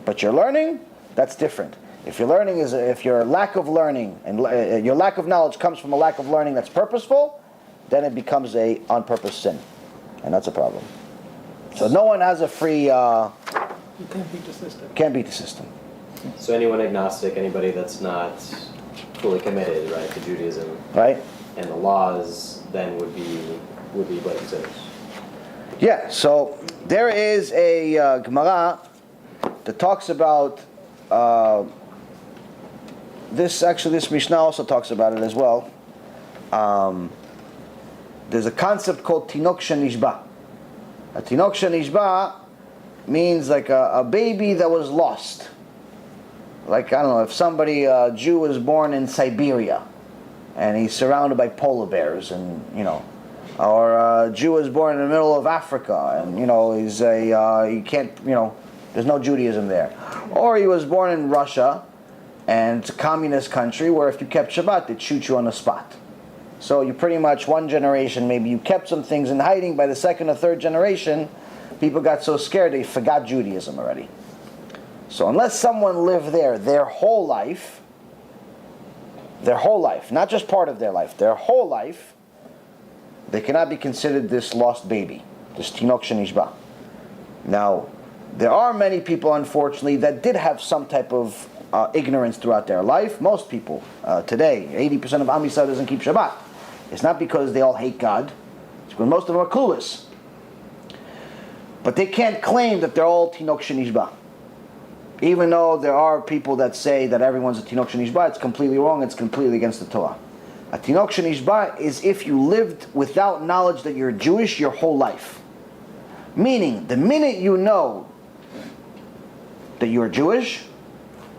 but you're learning, that's different. If your lack of learning and your lack of knowledge comes from a lack of learning that's purposeful, then it becomes a on-purpose sin, and that's a problem. So no one has a free. You can't beat the system. Can't beat the system. So anyone agnostic, anybody that's not fully committed, right, to Judaism, right, and the laws, then would be blatant sinners. Yeah. So there is a Gemara that talks about this. Actually, this Mishnah also talks about it as well. There's a concept called tinok shenishba. A tinok shenishba means like a baby that was lost. Like, I don't know, if somebody, a Jew was born in Siberia and he's surrounded by polar bears, and or a Jew was born in the middle of Africa and he can't, there's no Judaism there. Or he was born in Russia and it's a communist country where if you kept Shabbat they'd shoot you on the spot. So you pretty much, one generation, maybe you kept some things in hiding. By the second or third generation, people got so scared they forgot Judaism already. So unless someone lived there their whole life, not just part of their life, their whole life, they cannot be considered this lost baby, this tinok shenishba. Now, there are many people, unfortunately, that did have some type of ignorance throughout their life. Most people today, 80% of Am Yisrael doesn't keep Shabbat. It's not because they all hate God. It's because most of them are clueless. But they can't claim that they're all tinok shenishba. Even though there are people that say that everyone's a tinok shenishba, it's completely wrong. It's completely against the Torah. A tinok shenishba is if you lived without knowledge that you're Jewish your whole life. Meaning, the minute you know that you're Jewish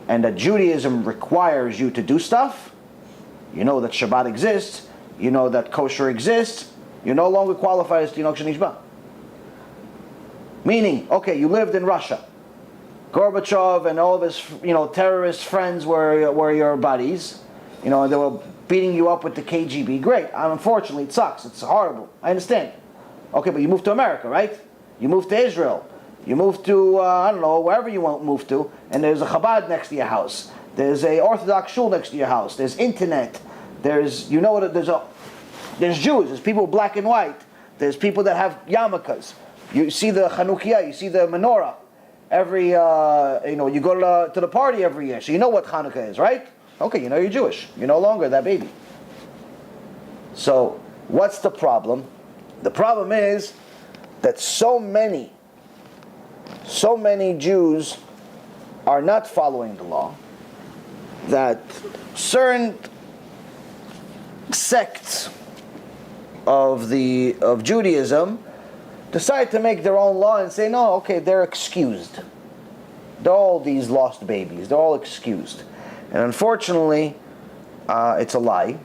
and that Judaism requires you to do stuff, you know that Shabbat exists, you know that kosher exists, you're no longer qualified as tinok shenishba. Meaning, okay, you lived in Russia. Gorbachev and all of his, terrorist friends were your buddies. And they were beating you up with the KGB. Great. Unfortunately, it sucks. It's horrible. I understand. Okay, but you moved to America, right? You moved to Israel. You moved to, wherever you want to move to, and there's a Chabad next to your house. There's a Orthodox shul next to your house. There's internet. There's Jews. There's people black and white. There's people that have yarmulkes. You see the Chanukiah. You see the menorah. You go to the party every year, so you know what Hanukkah is, right? Okay, you know you're Jewish. You're no longer that baby. So, what's the problem? The problem is that so many Jews are not following the law, that certain sects of Judaism decide to make their own law and say, no, okay, they're excused. They're all these lost babies. They're all excused. And unfortunately, it's a lie.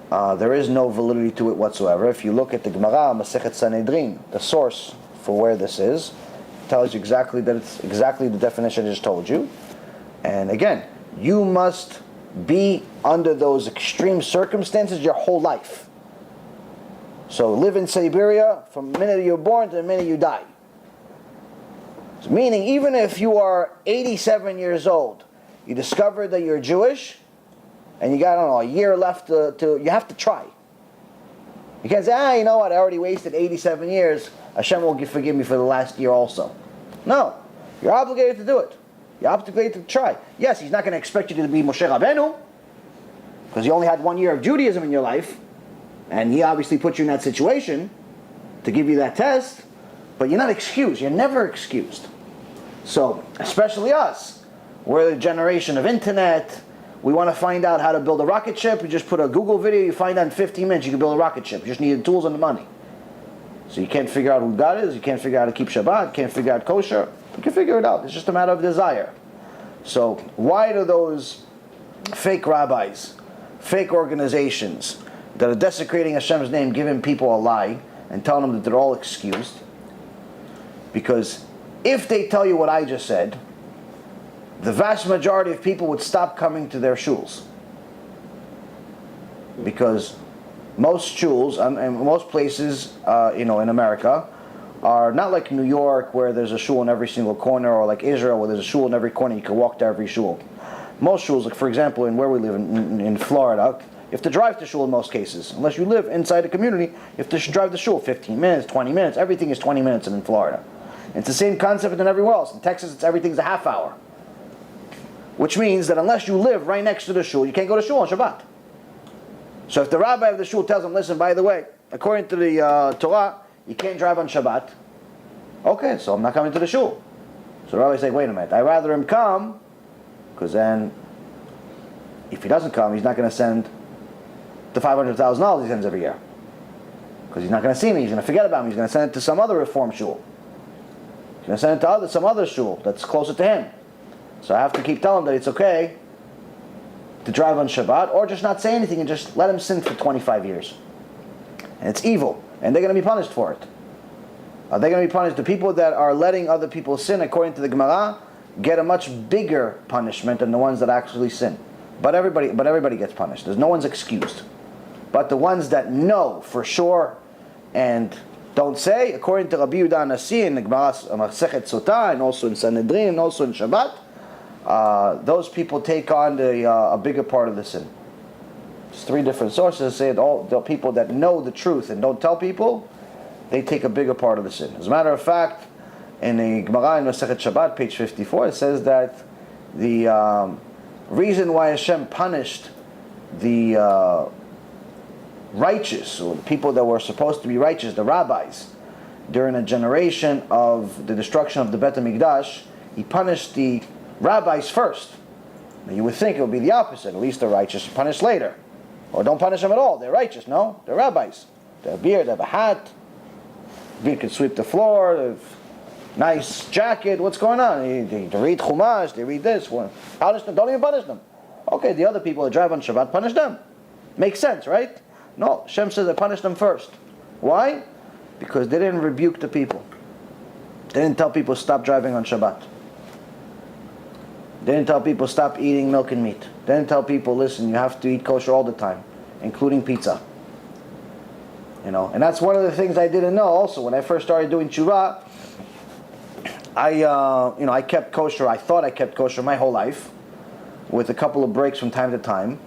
There is no validity to it whatsoever. If you look at the Gemara, Masechet Sanhedrin, the source for where this is, tells you exactly that it's exactly the definition I just told you. And again, you must be under those extreme circumstances your whole life. So live in Siberia from the minute you're born to the minute you die. So meaning, even if you are 87 years old, you discover that you're Jewish, and you got, I don't know, a year left to you have to try. You can't say, you know what, I already wasted 87 years, Hashem will forgive me for the last year also. No, you're obligated to do it. You're obligated to try. Yes, he's not going to expect you to be Moshe Rabbeinu, because you only had 1 year of Judaism in your life, and he obviously put you in that situation to give you that test, but you're not excused. You're never excused. So, especially us, we're the generation of internet. We want to find out how to build a rocket ship. You just put a Google video, you find out in 15 minutes you can build a rocket ship. You just need the tools and the money. So you can't figure out who God is, you can't figure out how to keep Shabbat, you can't figure out kosher. You can figure it out. It's just a matter of desire. So why do those fake rabbis, fake organizations that are desecrating Hashem's name, giving people a lie and telling them that they're all excused? Because if they tell you what I just said, the vast majority of people would stop coming to their shuls. Because most shuls and most places, in America, are not like New York where there's a shul in every single corner, or like Israel where there's a shul in every corner, you can walk to every shul. Most shuls, like for example in where we live in Florida, you have to drive to shul in most cases. Unless you live inside a community, you have to drive to shul 15 minutes, 20 minutes, everything is 20 minutes in Florida. And it's the same concept in everywhere else. In Texas, everything's a half hour. Which means that unless you live right next to the shul, you can't go to shul on Shabbat. So if the rabbi of the shul tells him, listen, by the way, according to the Torah, you can't drive on Shabbat. Okay, so I'm not coming to the shul. So the rabbi's like, wait a minute, I'd rather him come, because then, if he doesn't come, he's not going to send the $500,000 he sends every year. Because he's not going to see me, he's going to forget about me, he's going to send it to some other Reform shul. He's going to send it to some other shul that's closer to him. So I have to keep telling him that it's okay to drive on Shabbat, or just not say anything and just let him sin for 25 years. And it's evil, and they're going to be punished for it. Are they going to be punished? The people that are letting other people sin, according to the Gemara, get a much bigger punishment than the ones that actually sin. But everybody gets punished. No one's excused. But the ones that know for sure and don't say, according to Rabbi Yehuda Nasi in the Gemara Masechet Sotah, and also in Sanhedrin, and also in Shabbat, those people take on a bigger part of the sin. There's 3 different sources say that all the people that know the truth and don't tell people, they take a bigger part of the sin. As a matter of fact, in the Gemara in Masechet Shabbat, page 54, it says that the reason why Hashem punished the righteous, or the people that were supposed to be righteous, the rabbis, during a generation of the destruction of the Bet HaMikdash, he punished the rabbis first. Now you would think it would be the opposite. At least the righteous are punished later. Or don't punish them at all. They're righteous. No, they're rabbis. They have a beard, they have a hat. The beard can sweep the floor, they have nice jacket. What's going on? They read Chumash, they read this. Punish them. Don't even punish them. Okay, the other people that drive on Shabbat, punish them. Makes sense, right? No, Hashem says I punish them first. Why? Because they didn't rebuke the people. They didn't tell people stop driving on Shabbat. They didn't tell people stop eating milk and meat. They didn't tell people, listen, you have to eat kosher all the time, including pizza. And that's one of the things I didn't know also. When I first started doing tshuva, I kept kosher. I thought I kept kosher my whole life, with a couple of breaks from time to time.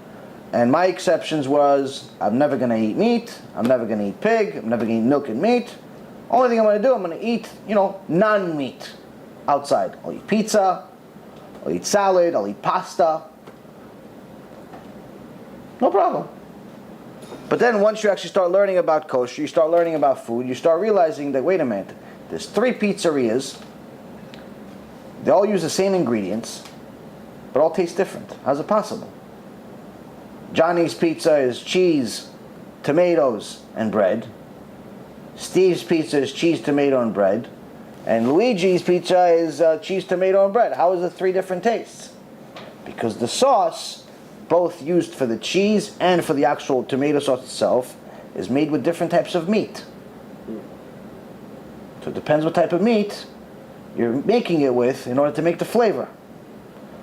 And my exceptions was, I'm never going to eat meat, I'm never going to eat pig, I'm never going to eat milk and meat. Only thing I'm going to do, I'm going to eat, non-meat outside. I'll eat pizza, I'll eat salad, I'll eat pasta. No problem. But then once you actually start learning about kosher, you start learning about food, you start realizing that, wait a minute, there's 3 pizzerias, they all use the same ingredients, but all taste different. How's it possible? Johnny's pizza is cheese, tomatoes, and bread. Steve's pizza is cheese, tomato, and bread. And Luigi's pizza is cheese, tomato, and bread. How is it 3 different tastes? Because the sauce, both used for the cheese and for the actual tomato sauce itself, is made with different types of meat. So it depends what type of meat you're making it with in order to make the flavor.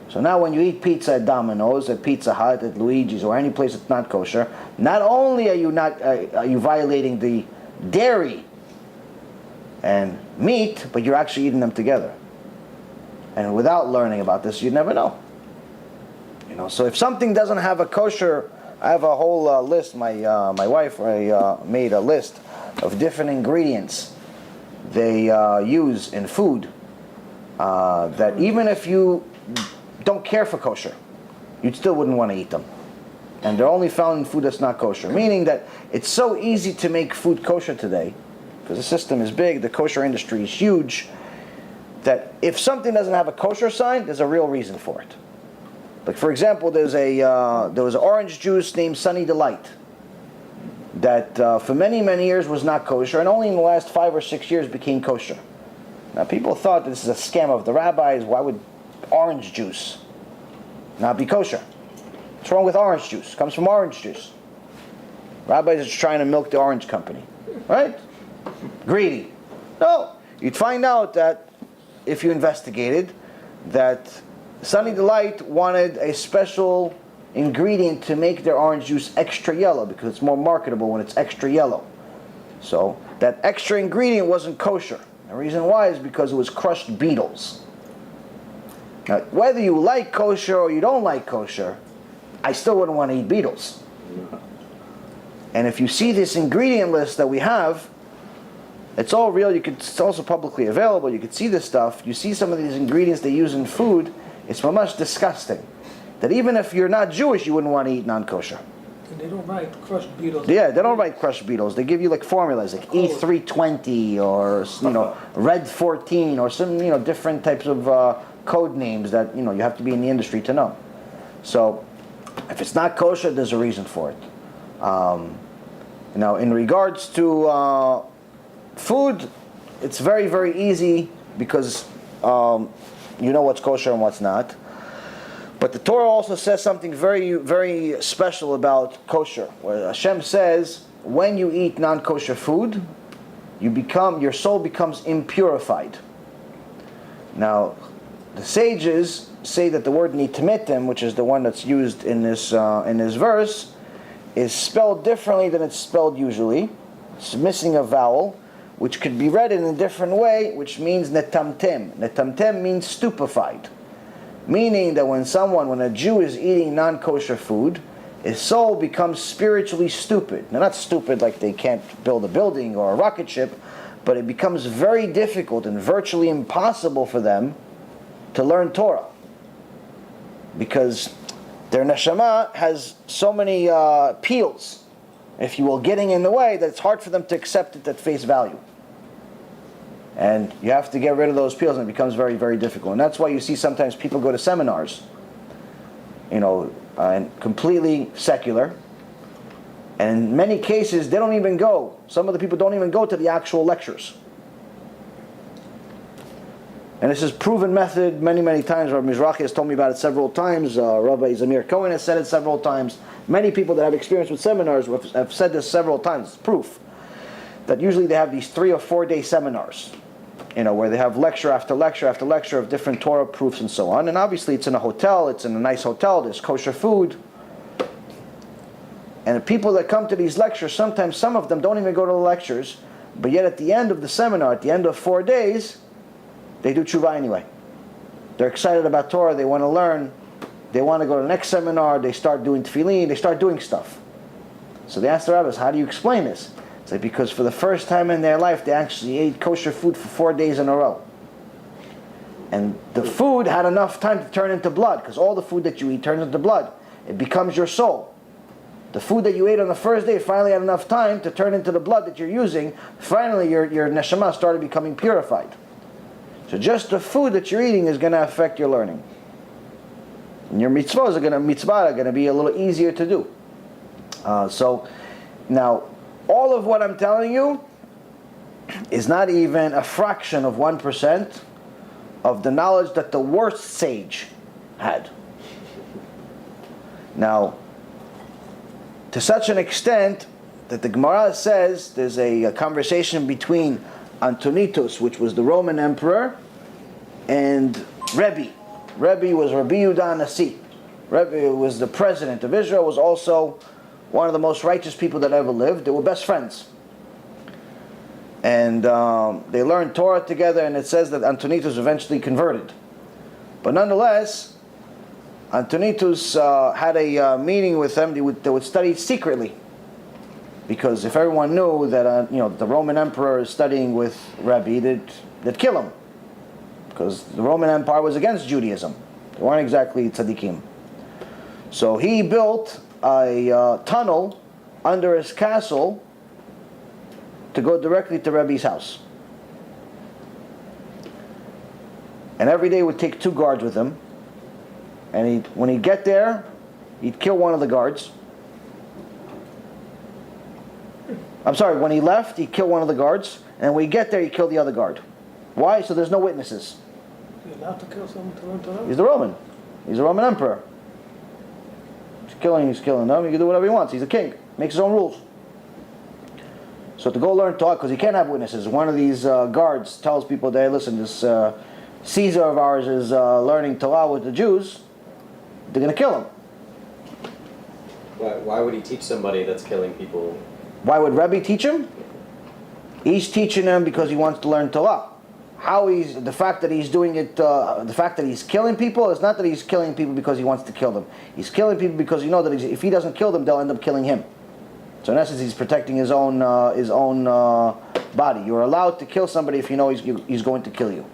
So now when you eat pizza at Domino's, at Pizza Hut, at Luigi's, or any place that's not kosher, not only are you violating the dairy and meat, but you're actually eating them together. And without learning about this, you'd never know. You know, so if something doesn't have a kosher, I have a whole list. My wife made a list of different ingredients they use in food that even if you don't care for kosher, you still wouldn't want to eat them. And they're only found in food that's not kosher. Meaning that it's so easy to make food kosher today, because the system is big, the kosher industry is huge, that if something doesn't have a kosher sign, there's a real reason for it. Like for example, there was an orange juice named Sunny Delight that for many, many years was not kosher, and only in the last 5 or 6 years became kosher. Now people thought this is a scam of the rabbis. Why would orange juice not be kosher? What's wrong with orange juice? It comes from orange juice. Rabbis are just trying to milk the orange company, right? Greedy. No, you'd find out that if you investigated that Sunny Delight wanted a special ingredient to make their orange juice extra yellow because it's more marketable when it's extra yellow. So that extra ingredient wasn't kosher. The reason why is because it was crushed beetles. Now, whether you like kosher or you don't like kosher, I still wouldn't want to eat beetles. And if you see this ingredient list that we have, it's all real. It's also publicly available. You can see this stuff. You see some of these ingredients they use in food. It's much disgusting. That even if you're not Jewish, you wouldn't want to eat non-kosher. And they don't write crushed beetles. Yeah, they don't write crushed beetles. They give you like formulas, like E320 or Red 14 or some different types of code names that you have to be in the industry to know. So if it's not kosher, there's a reason for it. Now, in regards to food, it's very, very easy because you know what's kosher and what's not. But the Torah also says something very, very special about kosher, where Hashem says, when you eat non-kosher food, your soul becomes impurified. Now, the sages say that the word nitmitim, which is the one that's used in this verse, is spelled differently than it's spelled usually. It's missing a vowel, which could be read in a different way, which means netamtem. Netamtem means stupefied. Meaning that when a Jew is eating non-kosher food, his soul becomes spiritually stupid. Now, not stupid like they can't build a building or a rocket ship, but it becomes very difficult and virtually impossible for them to learn Torah. Because their neshama has so many peels, if you will, getting in the way that it's hard for them to accept it at face value. And you have to get rid of those peels, and it becomes very, very difficult. And that's why you see sometimes people go to seminars, and completely secular. And in many cases, they don't even go. Some of the people don't even go to the actual lectures. And this is proven method many, many times. Rabbi Mizrahi has told me about it several times. Rabbi Zamir Cohen has said it several times. Many people that have experience with seminars have said this several times. It's proof that usually they have these 3 or 4 day seminars, where they have lecture after lecture after lecture of different Torah proofs and so on. And obviously it's in a hotel, it's in a nice hotel, there's kosher food. And the people that come to these lectures, sometimes some of them don't even go to the lectures, but yet at the end of the seminar, at the end of 4 days, they do tshuva anyway. They're excited about Torah, they want to learn, they want to go to the next seminar, they start doing tefillin, they start doing stuff. So they ask the rabbis, how do you explain this? It's like because for the first time in their life, they actually ate kosher food for 4 days in a row. And the food had enough time to turn into blood, because all the food that you eat turns into blood. It becomes your soul. The food that you ate on the first day finally had enough time to turn into the blood that you're using. Finally, your neshama started becoming purified. So just the food that you're eating is going to affect your learning. And your mitzvahs are going to be a little easier to do. So now, all of what I'm telling you is not even a fraction of 1% of the knowledge that the worst sage had. Now, to such an extent that the Gemara says there's a conversation between Antonius, which was the Roman emperor, and Rebbe. Rebbe was Rabbi Nasi. Rebbe was the president of Israel, was also one of the most righteous people that ever lived. They were best friends. And they learned Torah together, and it says that Antonius eventually converted. But nonetheless, Antonius had a meeting with them. They would study secretly, because if everyone knew that the Roman emperor is studying with Rabbi, they'd kill him, because the Roman Empire was against Judaism. They weren't exactly tzaddikim. So he built a tunnel under his castle to go directly to Rebbe's house. And every day would take 2 guards with him. And when he'd get there, he'd kill one of the guards. I'm sorry, when he left, he'd kill one of the guards. And when he'd get there, he'd kill the other guard. Why? So there's no witnesses. You're allowed to kill someone to learn Torah? He's the Roman. He's a Roman emperor. He's killing them. He can do whatever he wants. He's a king. Makes his own rules. So to go learn Torah, because he can't have witnesses, one of these guards tells people, "Hey, listen, this Caesar of ours is learning Torah with the Jews. They're going to kill him." Why would he teach somebody that's killing people? Why would Rebbe teach him? He's teaching him because he wants to learn Torah. The fact that he's doing it, the fact that he's killing people, is not that he's killing people because he wants to kill them. He's killing people because you know that if he doesn't kill them, they'll end up killing him. So in essence, he's protecting his own body. You're allowed to kill somebody if you know he's going to kill you.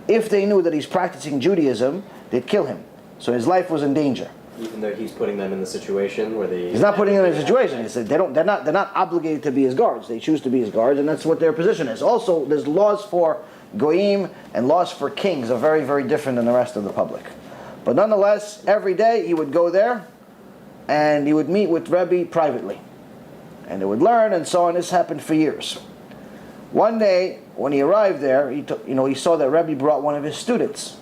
If they knew that he's practicing Judaism, they'd kill him. So his life was in danger. Even though he's putting them in the situation where they... He's not putting them in a situation. He said they're not obligated to be his guards. They choose to be his guards, and that's what their position is. Also, there's laws for goyim and laws for kings are very, very different than the rest of the public. But nonetheless, every day he would go there, and he would meet with Rebbe privately. And they would learn, and so on. This happened for years. One day, when he arrived there, he saw that Rebbe brought one of his students.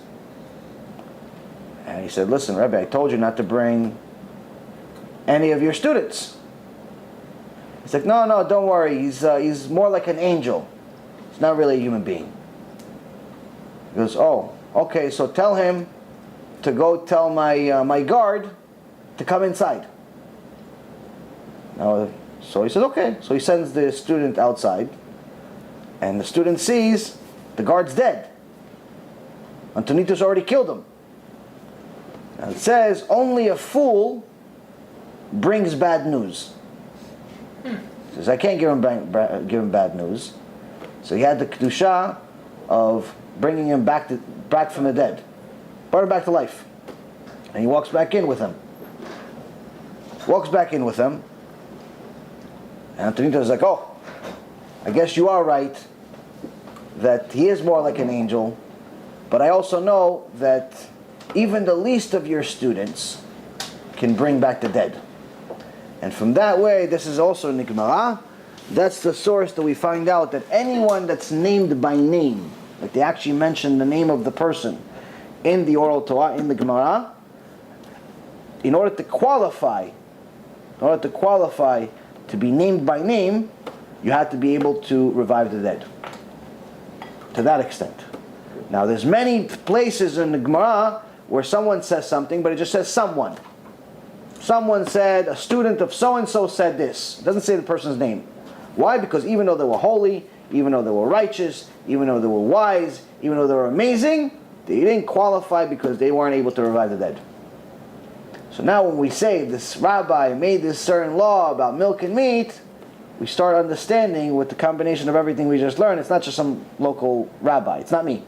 And he said, "Listen, Rebbe, I told you not to bring any of your students." He's like, No, don't worry. He's more like an angel. He's not really a human being." He goes, "Oh, okay, so tell him to go tell my guard to come inside." So he says, "Okay." So he sends the student outside, and the student sees the guard's dead. Antonius already killed him. Now it says, only a fool brings bad news. He says, I can't give him bad news. So he had the kedusha of bringing him back from the dead. Brought him back to life. And he walks back in with him. And Antonius is like, "Oh, I guess you are right that he is more like an angel, but I also know that even the least of your students can bring back the dead." And from that way, this is also in the Gemara, that's the source that we find out that anyone that's named by name, like they actually mention the name of the person in the oral Torah, in the Gemara, in order to qualify to be named by name, you have to be able to revive the dead. To that extent. Now there's many places in the Gemara where someone says something, but it just says someone. Someone said, a student of so-and-so said this. It doesn't say the person's name. Why? Because even though they were holy, even though they were righteous, even though they were wise, even though they were amazing, they didn't qualify because they weren't able to revive the dead. So now when we say this rabbi made this certain law about milk and meat, we start understanding with the combination of everything we just learned, it's not just some local rabbi. It's not me.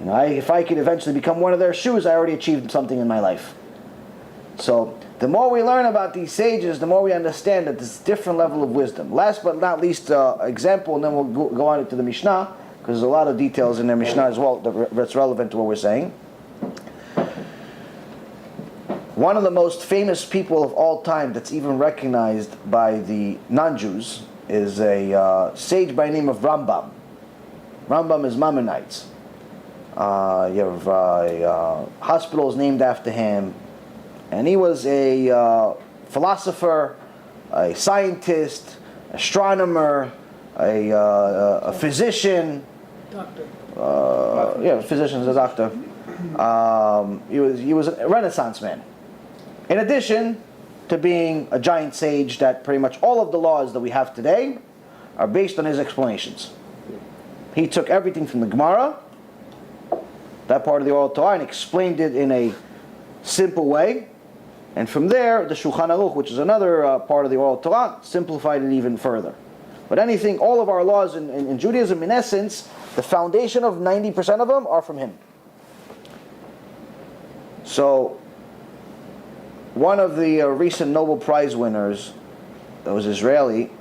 If I could eventually become one of their shoes, I already achieved something in my life. So the more we learn about these sages, the more we understand that there's a different level of wisdom. Last but not least, example, and then we'll go on into the Mishnah, because there's a lot of details in the Mishnah as well that's relevant to what we're saying. One of the most famous people of all time that's even recognized by the non-Jews is a sage by the name of Rambam. Rambam is Maimonides. You have hospitals named after him. And he was a philosopher, a scientist, astronomer, a physician. Doctor. Physician is a doctor. He was a Renaissance man. In addition to being a giant sage, that pretty much all of the laws that we have today are based on his explanations. He took everything from the Gemara, that part of the Oral Torah, and explained it in a simple way. And from there, the Shulchan Aruch, which is another part of the Oral Torah, simplified it even further. But anything, all of our laws in Judaism, in essence, the foundation of 90% of them are from him. So, one of the recent Nobel Prize winners, that was Israeli,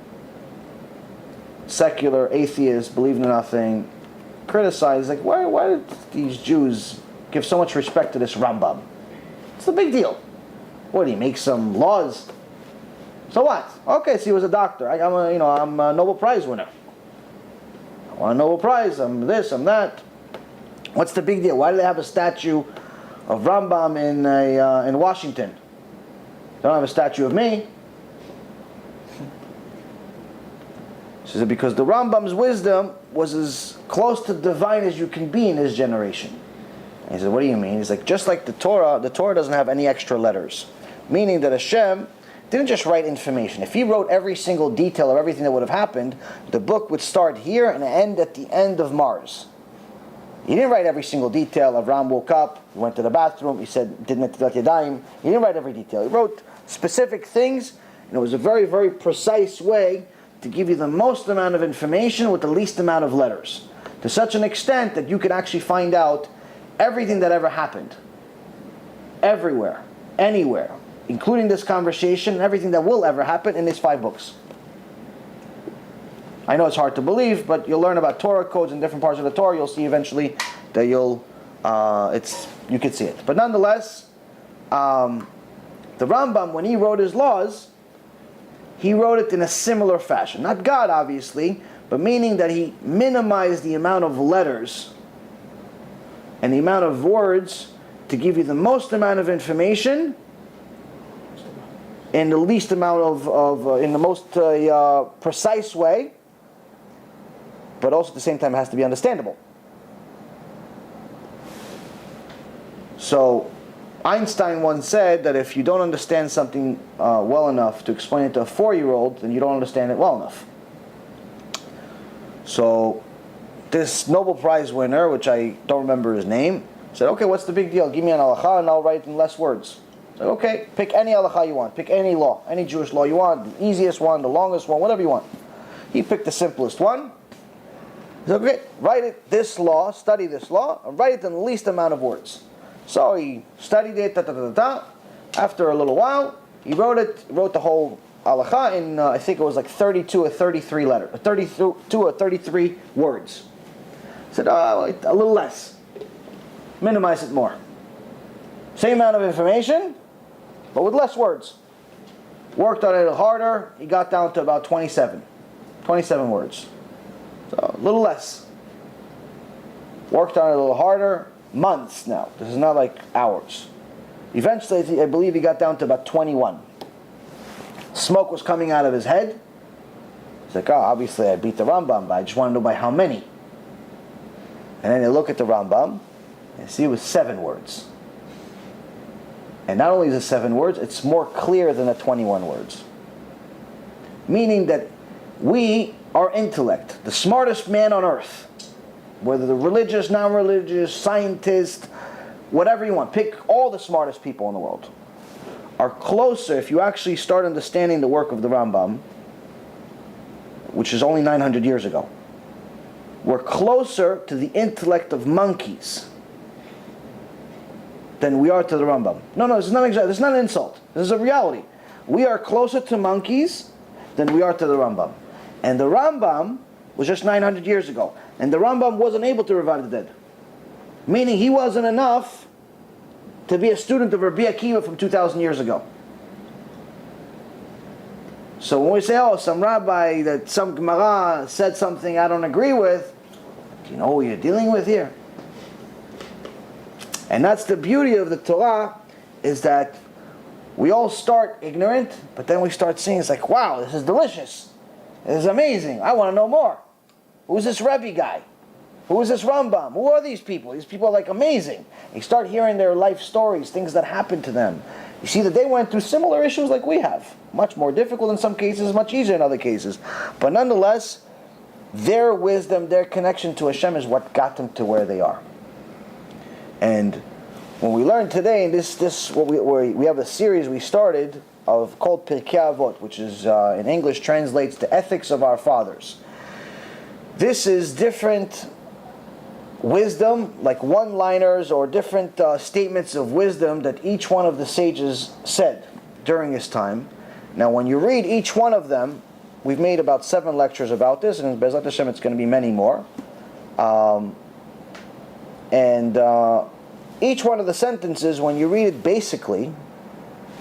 secular, atheist, believe in nothing, criticized, like, why did these Jews give so much respect to this Rambam? It's a big deal. What, he makes some laws? So what? Okay, so he was a doctor. I'm a Nobel Prize winner. I want a Nobel Prize, I'm this, I'm that. What's the big deal? Why do they have a statue of Rambam in Washington? They don't have a statue of me. She said, because the Rambam's wisdom was as close to divine as you can be in his generation. And he said, what do you mean? He's like, just like the Torah doesn't have any extra letters. Meaning that Hashem didn't just write information. If he wrote every single detail of everything that would have happened, the book would start here and end at the end of Mars. He didn't write every single detail. Avram woke up, he went to the bathroom, he said, didn't yadayim. He didn't write every detail. He wrote specific things, and it was a very, very precise way to give you the most amount of information with the least amount of letters. To such an extent that you could actually find out everything that ever happened. Everywhere. Anywhere. Including this conversation and everything that will ever happen in these 5 books. I know it's hard to believe, but you'll learn about Torah codes in different parts of the Torah. You'll see eventually that you could see it. But nonetheless, the Rambam, when he wrote his laws, he wrote it in a similar fashion. Not God, obviously, but meaning that he minimized the amount of letters and the amount of words to give you the most amount of information in the least amount in the most precise way, but also at the same time it has to be understandable. So, Einstein once said that if you don't understand something well enough to explain it to a 4-year-old, then you don't understand it well enough. So, this Nobel Prize winner, which I don't remember his name, said, okay, what's the big deal? Give me an halacha and I'll write in less words. So, okay, pick any halacha you want. Pick any law, any Jewish law you want, the easiest one, the longest one, whatever you want. He picked the simplest one. He said, okay, write it, this law, study this law, and write it in the least amount of words. So he studied it, After a little while, he wrote the whole halacha in, I think it was like 32 or 33 letters, 32 or 33 words. He said, a little less. Minimize it more. Same amount of information, but with less words. Worked on it a little harder, he got down to about 27 words. So a little less. Worked on it a little harder, months now. This is not like hours. Eventually, I believe he got down to about 21. Smoke was coming out of his head. He's like, obviously I beat the Rambam, but I just want to know by how many. And then you look at the Rambam, and see it was 7 words. And not only is it 7 words, it's more clear than the 21 words. Meaning that our intellect, the smartest man on earth, whether the religious, non-religious, scientist, whatever you want, pick all the smartest people in the world, are closer, if you actually start understanding the work of the Rambam, which is only 900 years ago, we're closer to the intellect of monkeys than we are to the Rambam. No, this is not an insult. This is a reality. We are closer to monkeys than we are to the Rambam. And the Rambam was just 900 years ago. And the Rambam wasn't able to revive the dead. Meaning he wasn't enough to be a student of Rabbi Akiva from 2,000 years ago. So when we say, oh, some rabbi, that some Gemara said something I don't agree with, do you know what you're dealing with here? And that's the beauty of the Torah, is that we all start ignorant, but then we start seeing, it's like, wow, this is delicious. This is amazing. I want to know more. Who's this Rebbe guy? Who is this Rambam? Who are these people? These people are like amazing. And you start hearing their life stories, things that happened to them. You see that they went through similar issues like we have. Much more difficult in some cases, much easier in other cases. But nonetheless, their wisdom, their connection to Hashem is what got them to where they are. And when we learn today, in we have a series we started called PirkeiAvot, which is in English translates the ethics of our fathers. This is different wisdom, like one-liners or different statements of wisdom that each one of the sages said during his time. Now, when you read each one of them, we've made about 7 lectures about this, and Be'ezrat Hashem, it's going to be many more. Each one of the sentences, when you read it basically,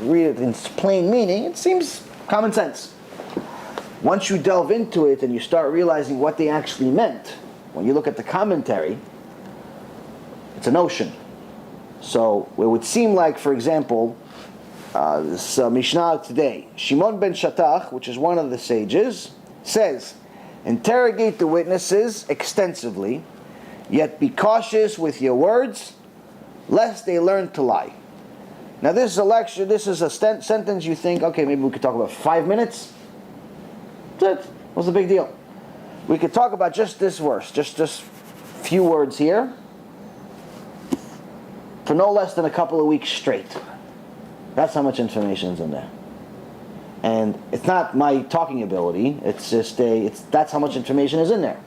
read it in its plain meaning, it seems common sense. Once you delve into it and you start realizing what they actually meant, when you look at the commentary, it's an ocean. So it would seem like, for example, this Mishnah today, Shimon ben Shatach, which is one of the sages, says, interrogate the witnesses extensively, yet be cautious with your words, lest they learn to lie. Now this is a lecture, this is a sentence you think, okay, maybe we could talk about 5 minutes. That's it. What's the big deal? We could talk about just this verse, just few words here, for no less than a couple of weeks straight. That's how much information is in there. And it's not my talking ability, it's just that's how much information is in there.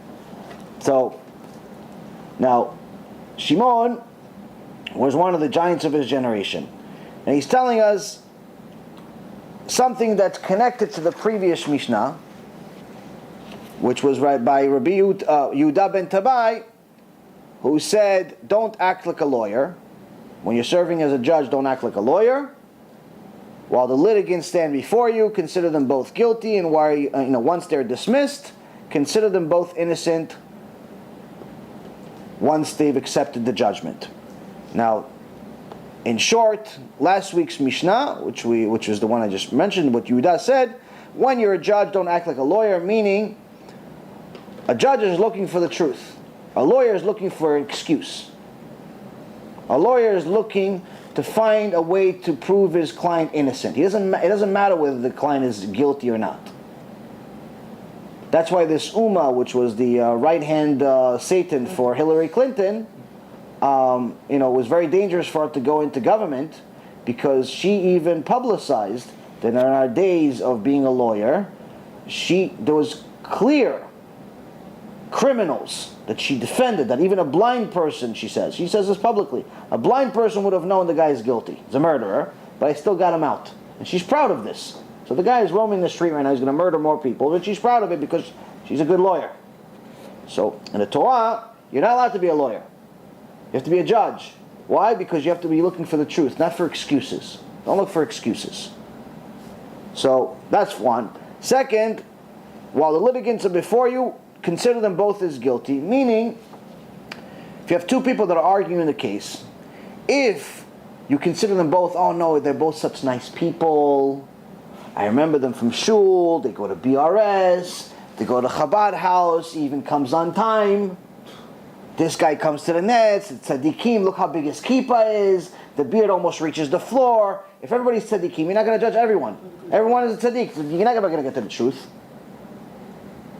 So, now, Shimon was one of the giants of his generation. And he's telling us something that's connected to the previous Mishnah, which was read by Rabbi Yehuda ben Tabai, who said, don't act like a lawyer. When you're serving as a judge, don't act like a lawyer. While the litigants stand before you, consider them both guilty, and once they're dismissed, consider them both innocent once they've accepted the judgment. Now, in short, last week's Mishnah, which was the one I just mentioned, what Yehuda said, when you're a judge, don't act like a lawyer, meaning a judge is looking for the truth. A lawyer is looking for an excuse. A lawyer is looking to find a way to prove his client innocent. It doesn't matter whether the client is guilty or not. That's why this Ummah, which was the right-hand Satan for Hillary Clinton, was very dangerous for her to go into government, because she even publicized that in our days of being a lawyer, there was clear criminals that she defended, that even a blind person, she says this publicly, a blind person would have known the guy is guilty. He's a murderer, but I still got him out. And she's proud of this. So the guy is roaming the street right now, he's going to murder more people, but she's proud of it because she's a good lawyer. So in the Torah, you're not allowed to be a lawyer. You have to be a judge. Why? Because you have to be looking for the truth, not for excuses. Don't look for excuses. So that's one. Second, while the litigants are before you, consider them both as guilty. Meaning, if you have two people that are arguing in the case, if you consider them both, oh no, they're both such nice people, I remember them from shul, they go to BRS, they go to Chabad house, he even comes on time, this guy comes to the nets, it's tzaddikim, look how big his kippah is, the beard almost reaches the floor. If everybody's tzaddikim, you're not going to judge everyone. Everyone is a tzaddik, you're not going to get to the truth.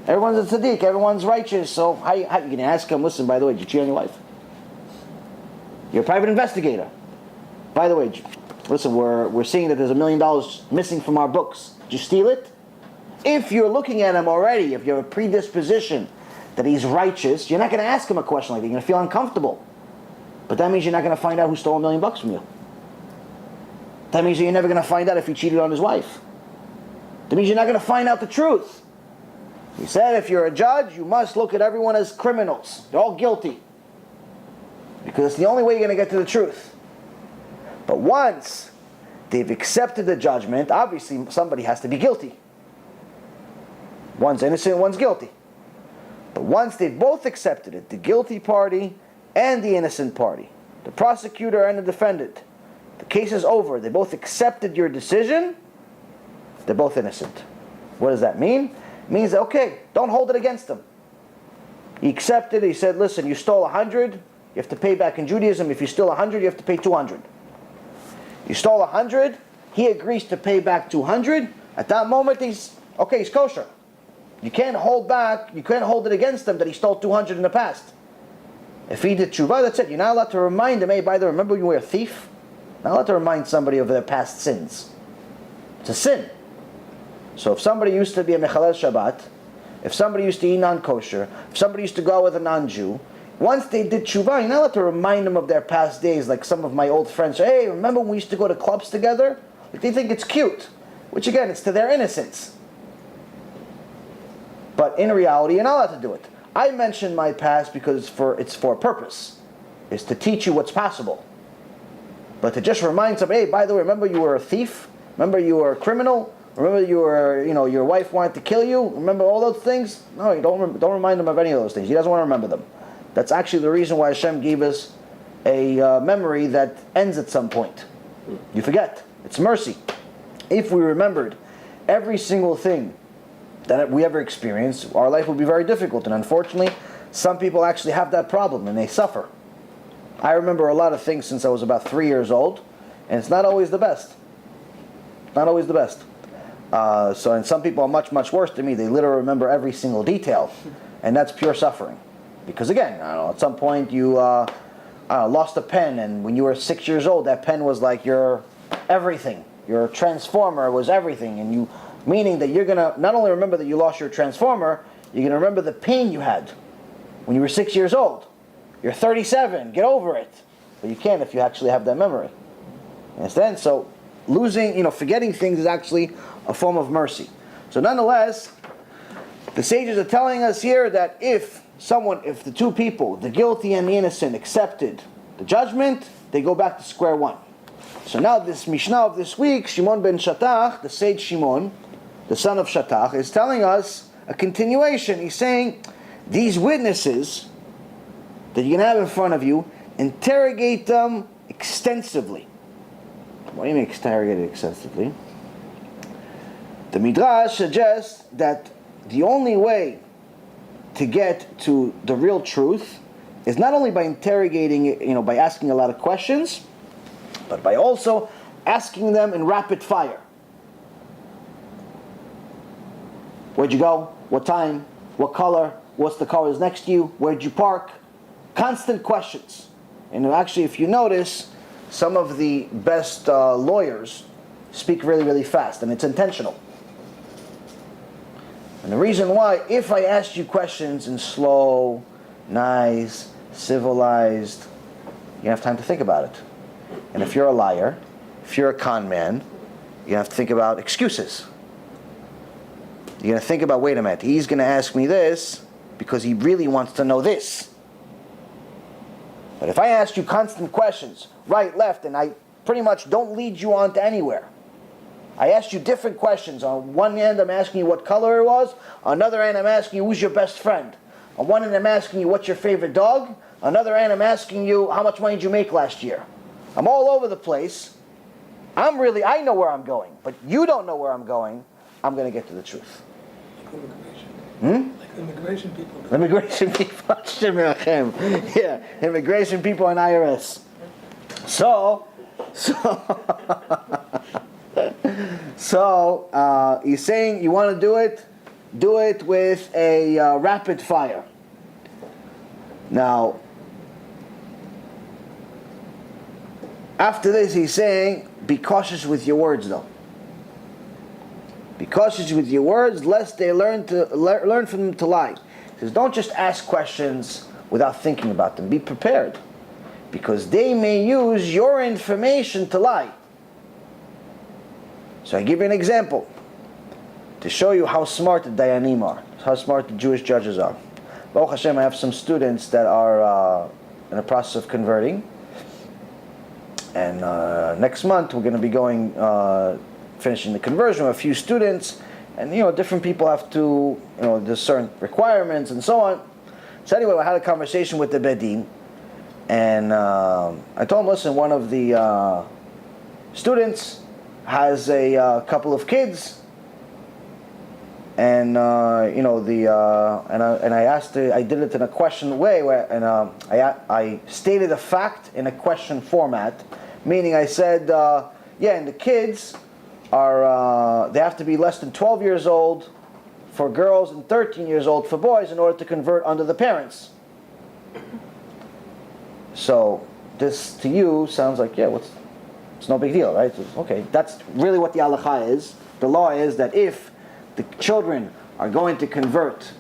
Everyone's a tzaddik, everyone's righteous, so how you going to ask him, listen, by the way, did you cheat on your wife? You're a private investigator. By the way, listen, we're seeing that there's $1 million missing from our books. Did you steal it? If you're looking at him already, if you have a predisposition that he's righteous, you're not going to ask him a question like that. You're going to feel uncomfortable. But that means you're not going to find out who stole $1 million from you. That means that you're never going to find out if he cheated on his wife. That means you're not going to find out the truth. He said if you're a judge, you must look at everyone as criminals. They're all guilty. Because it's the only way you're going to get to the truth. But once they've accepted the judgment, obviously somebody has to be guilty. One's innocent, one's guilty. But once they've both accepted it, the guilty party and the innocent party, the prosecutor and the defendant, the case is over. They both accepted your decision. They're both innocent. What does that mean? It means that, okay, don't hold it against them. He accepted. He said, listen, you stole 100. You have to pay back in Judaism. If you steal 100, you have to pay 200. You stole 100. He agrees to pay back 200. At that moment, he's kosher. You can't hold back. You can't hold it against him that he stole 200 in the past. If he did tshuva, that's it. You're not allowed to remind him, hey, by the way, remember you were a thief? Not allowed to remind somebody of their past sins. It's a sin. So if somebody used to be a mechalel Shabbat, if somebody used to eat non-kosher, if somebody used to go out with a non-Jew, once they did tshuva, you're not allowed to remind them of their past days, like some of my old friends say, hey, remember when we used to go to clubs together? Like they think it's cute. Which again, it's to their innocence. But in reality, you're not allowed to do it. I mentioned my past because it's for a purpose. It's to teach you what's possible. But to just remind somebody, hey, by the way, remember you were a thief? Remember you were a criminal? Remember you were, your wife wanted to kill you? Remember all those things? No, you don't remind them of any of those things. He doesn't want to remember them. That's actually the reason why Hashem gave us a memory that ends at some point. You forget. It's mercy. If we remembered every single thing that we ever experienced, our life would be very difficult. And unfortunately, some people actually have that problem and they suffer. I remember a lot of things since I was about 3 years old, and it's not always the best. Not always the best. And some people are much, much worse than me. They literally remember every single detail, and that's pure suffering. Because again, I don't know, at some point you lost a pen, and when you were 6 years old, that pen was like your everything. Your transformer was everything, and you, meaning that you're gonna not only remember that you lost your transformer, you're gonna remember the pain you had when you were 6 years old. You're 37, get over it. But you can't if you actually have that memory. Understand? So losing, forgetting things is actually a form of mercy. So nonetheless, the sages are telling us here that if the two people, the guilty and the innocent, accepted the judgment, they go back to square one. So now this Mishnah of this week, Shimon ben Shattach, the sage Shimon, the son of Shattach, is telling us a continuation. He's saying, these witnesses that you can have in front of you, interrogate them extensively. What do you mean interrogate extensively? The Midrash suggests that the only way to get to the real truth is not only by interrogating it, by asking a lot of questions, but by also asking them in rapid fire. Where'd you go? What time? What color? What's the car that's next to you? Where'd you park? Constant questions. And actually, if you notice, some of the best lawyers speak really, really fast, and it's intentional. And the reason why, if I asked you questions in slow, nice, civilized, you have time to think about it. And if you're a liar, if you're a con man, you have to think about excuses. You're going to think about, wait a minute, he's going to ask me this because he really wants to know this. But if I ask you constant questions, right, left, and I pretty much don't lead you on to anywhere. I asked you different questions. On one end, I'm asking you what color it was. On another end, I'm asking you who's your best friend. On one end, I'm asking you what's your favorite dog. On another end, I'm asking you how much money did you make last year. I'm all over the place. I know where I'm going, but you don't know where I'm going. I'm going to get to the truth. Like immigration people. Immigration people. Yeah, immigration people and IRS. So he's saying you want to do it with a rapid fire. Now, after this, he's saying, be cautious with your words, though. Be cautious with your words, lest they learn from them to lie. He says, don't just ask questions without thinking about them. Be prepared. because they may use your information to lie. So I give you an example to show you how smart the Dayanim are, how smart the Jewish judges are. Baruch Hashem, I have some students that are in the process of converting, and next month we're going to be going finishing the conversion with a few students, and different people have to there's certain requirements and so on. So anyway, I had a conversation with the Bedin, and I told him, listen, one of the students has a couple of kids, and I asked, I did it in a question way, I stated a fact in a question format, meaning I said, and the kids are they have to be less than 12 years old for girls and 13 years old for boys in order to convert under the parents. So this to you sounds like, it's no big deal, right? Okay, that's really what the halacha is. The law is that if the children are going to convert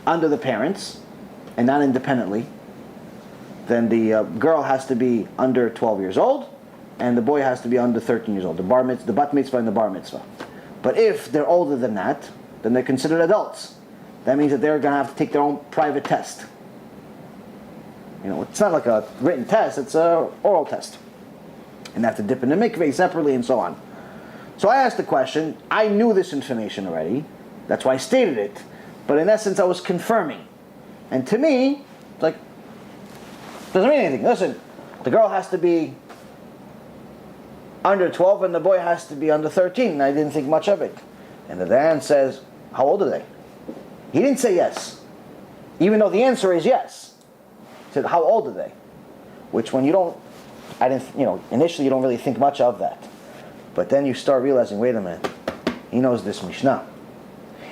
under the parents and not independently, then the girl has to be under 12 years old and the boy has to be under 13 years old, the bat mitzvah and the bar mitzvah. But if they're older than that, then they're considered adults. That means that they're going to have to take their own private test. It's not like a written test, it's an oral test. And they have to dip in the mikveh separately and so on. So I asked the question. I knew this information already. That's why I stated it. But in essence, I was confirming. And to me, doesn't mean anything. Listen, the girl has to be under 12 and the boy has to be under 13. And I didn't think much of it. And the Dayan says, how old are they? He didn't say yes. Even though the answer is yes. He said, how old are they? Which when initially you don't really think much of that. But then you start realizing, wait a minute, he knows this Mishnah.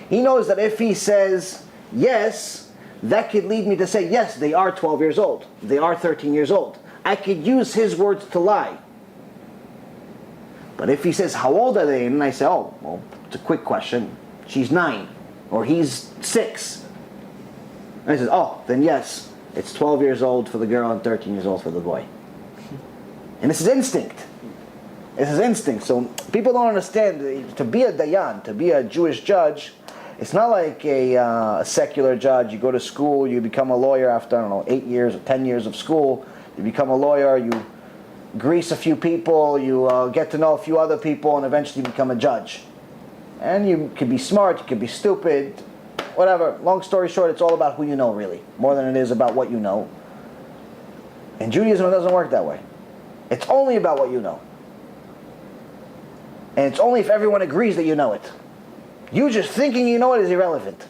He knows that if he says yes, that could lead me to say, yes, they are 12 years old. They are 13 years old. I could use his words to lie. But if he says, how old are they? And I say, it's a quick question. She's 9, or he's 6. And he says, then yes, it's 12 years old for the girl and 13 years old for the boy. And this is instinct. This is instinct. So people don't understand, to be a dayan, to be a Jewish judge, it's not like a secular judge. You go to school, you become a lawyer after, 8 years or 10 years of school. You become a lawyer, you grease a few people, you get to know a few other people, and eventually become a judge. And you can be smart, you can be stupid, whatever. Long story short, it's all about who you know, really, more than it is about what you know. In Judaism, it doesn't work that way. It's only about what you know. And it's only if everyone agrees that you know it. You just thinking you know it is irrelevant.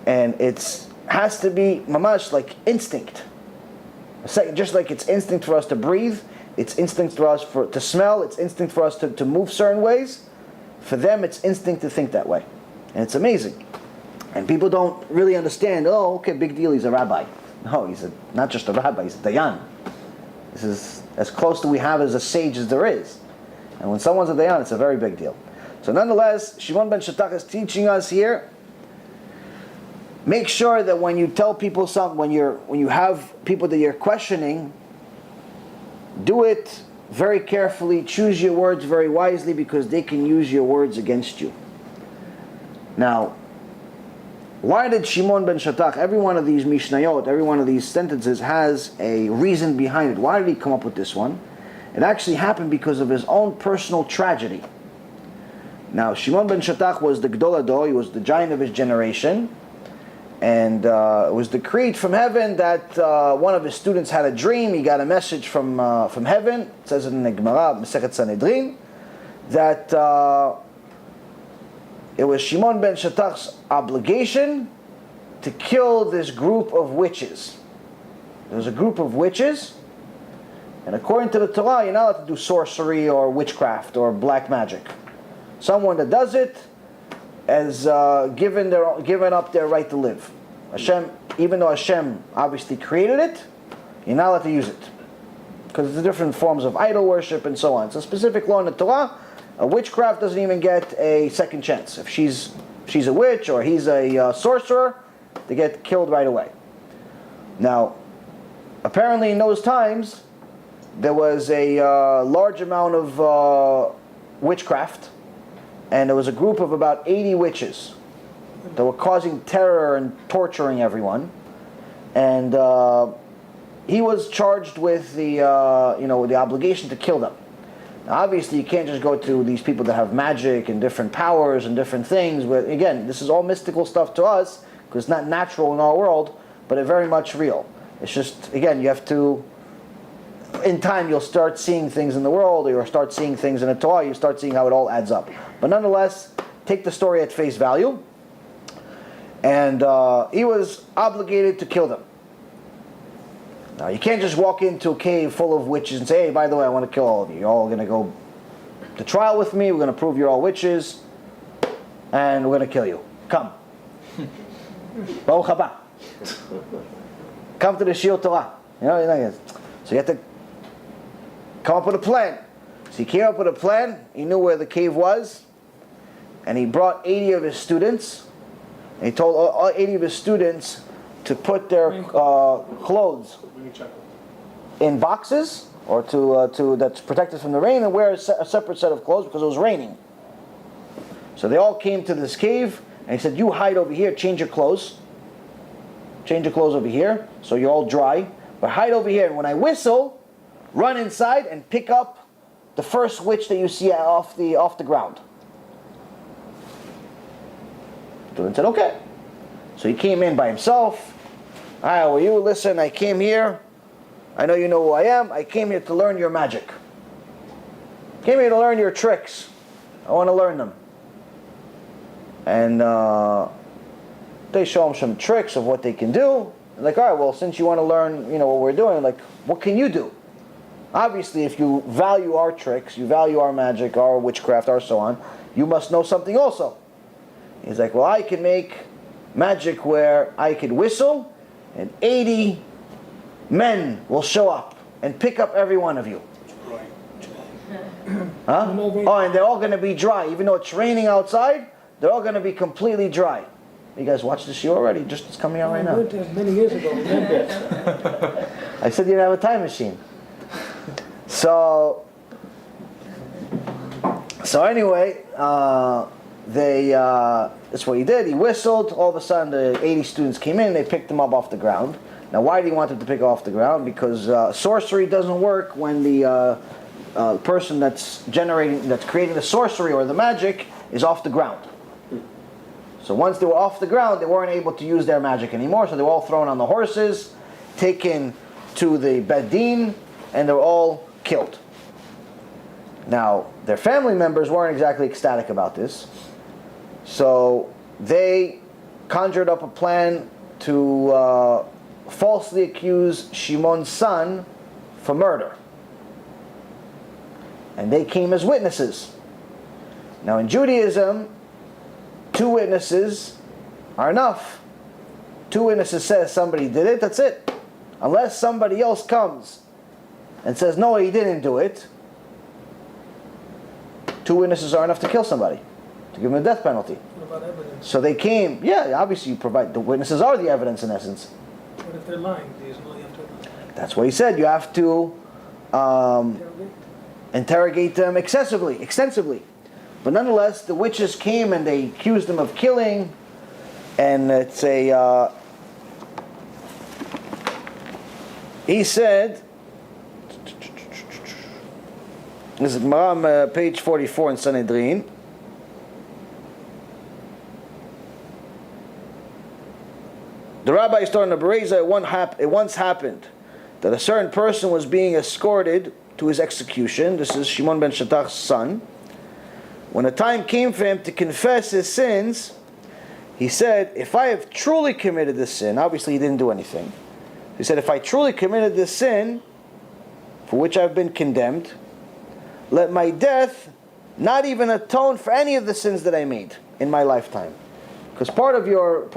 And it has to be mamash like instinct. Just like it's instinct for us to breathe, it's instinct for us to smell, it's instinct for us to move certain ways. For them, it's instinct to think that way. And it's amazing. And people don't really understand, big deal, he's a rabbi. No, he's not just a rabbi, he's a dayan. This is as close to we have as a sage as there is. And when someone's a dayan, it's a very big deal. So nonetheless, Shimon ben Shatach is teaching us here, make sure that when you tell people something, when you have people that you're questioning, do it very carefully, choose your words very wisely, because they can use your words against you. Now, why did Shimon ben Shatach, every one of these Mishnayot, every one of these sentences has a reason behind it. Why did he come up with this one? It actually happened because of his own personal tragedy. Now, Shimon ben Shatach was the Gdol Ador, he was the giant of his generation, and it was decreed from heaven that one of his students had a dream. He got a message from heaven. It says in the Gemara, Masechet Sanhedrin, that it was Shimon ben Shatach's obligation to kill this group of witches. There was a group of witches, and according to the Torah, you're not allowed to do sorcery or witchcraft or black magic. Someone that does it has given up their right to live. Hashem, even though Hashem obviously created it, you're not allowed to use it, because it's the different forms of idol worship and so on. It's a specific law in the Torah. A witchcraft doesn't even get a second chance. If she's a witch or he's a sorcerer, they get killed right away. Now, apparently in those times, there was a large amount of witchcraft, and there was a group of about 80 witches that were causing terror and torturing everyone. And he was charged with the the obligation to kill them. Now, obviously, you can't just go to these people that have magic and different powers and different things. But again, this is all mystical stuff to us because it's not natural in our world, but it's very much real. It's just, again, you have to, in time, you'll start seeing things in the world, or you'll start seeing things in the Torah, you start seeing how it all adds up. But nonetheless, take the story at face value. And he was obligated to kill them. Now, you can't just walk into a cave full of witches and say, hey, by the way, I want to kill all of you. You're all going to go to trial with me. We're going to prove you're all witches. And we're going to kill you. Come. Baruch haba. Come to the Shiur Torah. So you have to come up with a plan. So he came up with a plan. He knew where the cave was. And he brought 80 of his students. And he told all 80 of his students to put their clothes in boxes, or to that's protected from the rain, and wear a separate set of clothes because it was raining. So they all came to this cave, and he said, you hide over here, change your clothes. Change your clothes over here, so you're all dry. But hide over here, and when I whistle, run inside and pick up the first witch that you see off the ground. The student said, okay. So he came in by himself. Hi, how are you? Listen, I came here. I know you know who I am. I came here to learn your magic. Came here to learn your tricks. I want to learn them. And they show him some tricks of what they can do. They're like, all right, well, since you want to learn, what we're doing, like, what can you do? Obviously, if you value our tricks, you value our magic, our witchcraft, our so on, you must know something also. He's like, well, I can make magic where I could whistle, and 80 men will show up and pick up every one of you. Huh? Oh, and they're all going to be dry. Even though it's raining outside, they're all going to be completely dry. You guys watched the show already? Just it's coming out right now. Many years ago, remember? I said you didn't have a time machine. So anyway, that's what he did. He whistled. All of a sudden, the 80 students came in. They picked him up off the ground. Now, why did he want them to pick off the ground? Because sorcery doesn't work when the person that's creating the sorcery or the magic is off the ground. So once they were off the ground, they weren't able to use their magic anymore. So they were all thrown on the horses, taken to the Beit Din, and they were all killed. Now, their family members weren't exactly ecstatic about this. So they conjured up a plan to falsely accuse Shimon's son for murder. And they came as witnesses. Now in Judaism, 2 witnesses are enough. 2 witnesses says somebody did it, that's it. Unless somebody else comes and says, no, he didn't do it, 2 witnesses are enough to kill somebody, to give him a death penalty. What about evidence? So they came, obviously you provide, the witnesses are the evidence in essence. What if they're lying? There's no you have to That's what he said, you have to interrogate them extensively. But nonetheless, the witches came and they accused him of killing, and it's he said, this is Gemara, page 44 in Sanhedrin. The rabbis told in the Bereza, it once happened that a certain person was being escorted to his execution. This is Shimon ben Shattach's son. When the time came for him to confess his sins, he said, if I have truly committed this sin, obviously he didn't do anything. He said, if I truly committed this sin, for which I've been condemned, let my death not even atone for any of the sins that I made in my lifetime. Because part of your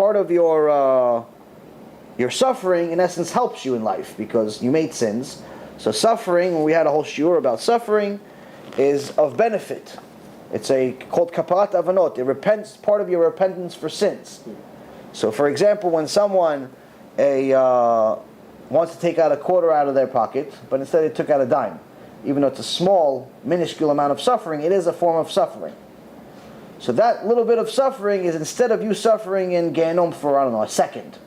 suffering, in essence, helps you in life, because you made sins. So suffering, when we had a whole shiur about suffering, is of benefit. It's called kaparat avanot. It repents, part of your repentance for sins. So, for example, when someone, a wants to take out a quarter out of their pocket, but instead they took out a dime. Even though it's a small, minuscule amount of suffering, it is a form of suffering. So that little bit of suffering is instead of you suffering in Gehenom for, I don't know, a second.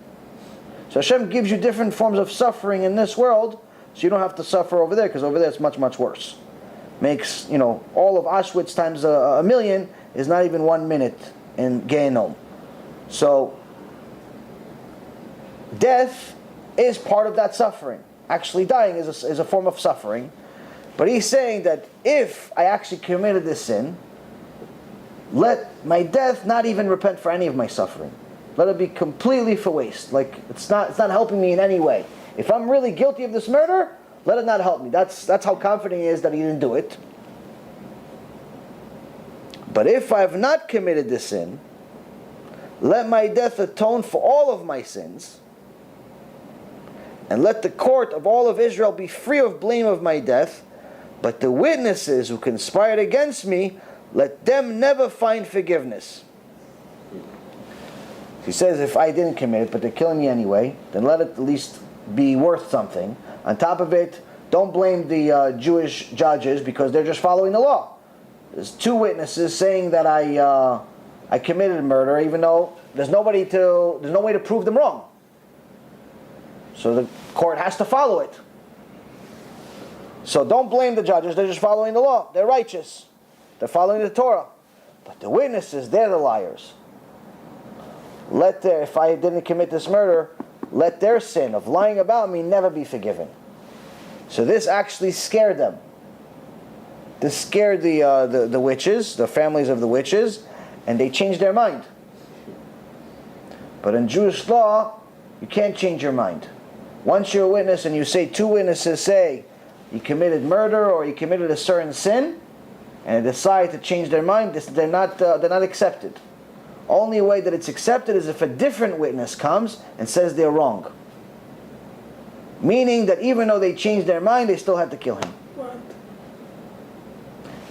So Hashem gives you different forms of suffering in this world, so you don't have to suffer over there, because over there it's much, much worse. Makes, all of Auschwitz times a million is not even 1 minute in Gehenom. So, death is part of that suffering. Actually dying is a form of suffering. But he's saying that if I actually committed this sin, let my death not even repent for any of my suffering. Let it be completely for waste. Like it's not helping me in any way. If I'm really guilty of this murder, let it not help me. That's how confident he is that he didn't do it. But if I have not committed this sin, let my death atone for all of my sins, and let the court of all of Israel be free of blame of my death, but the witnesses who conspired against me, let them never find forgiveness. He says, if I didn't commit it, but they're killing me anyway, then let it at least be worth something. On top of it, don't blame the Jewish judges because they're just following the law. There's 2 witnesses saying that I committed murder, even though there's no way to prove them wrong. So the court has to follow it. So don't blame the judges, they're just following the law. They're righteous. They're following the Torah. But the witnesses, they're the liars. If I didn't commit this murder, let their sin of lying about me never be forgiven. So this actually scared them. This scared the witches, the families of the witches, and they changed their mind. But in Jewish law, you can't change your mind. Once you're a witness and you say 2 witnesses say you committed murder or you committed a certain sin, and they decide to change their mind, they're not accepted. Only way that it's accepted is if a different witness comes and says they're wrong. Meaning that even though they changed their mind, they still had to kill him. What?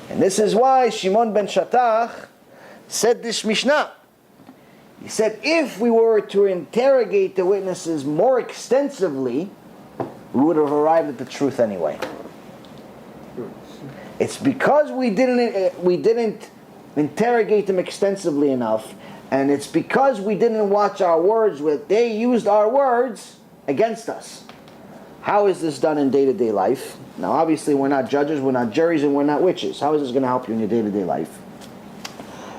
And this is why Shimon ben Shattach said this Mishnah. He said, if we were to interrogate the witnesses more extensively, we would have arrived at the truth anyway. It's because we didn't interrogate them extensively enough, and it's because we didn't watch our words with, they used our words against us. How is this done in day-to-day life? Now obviously we're not judges, we're not juries, and we're not witches. How is this going to help you in your day-to-day life?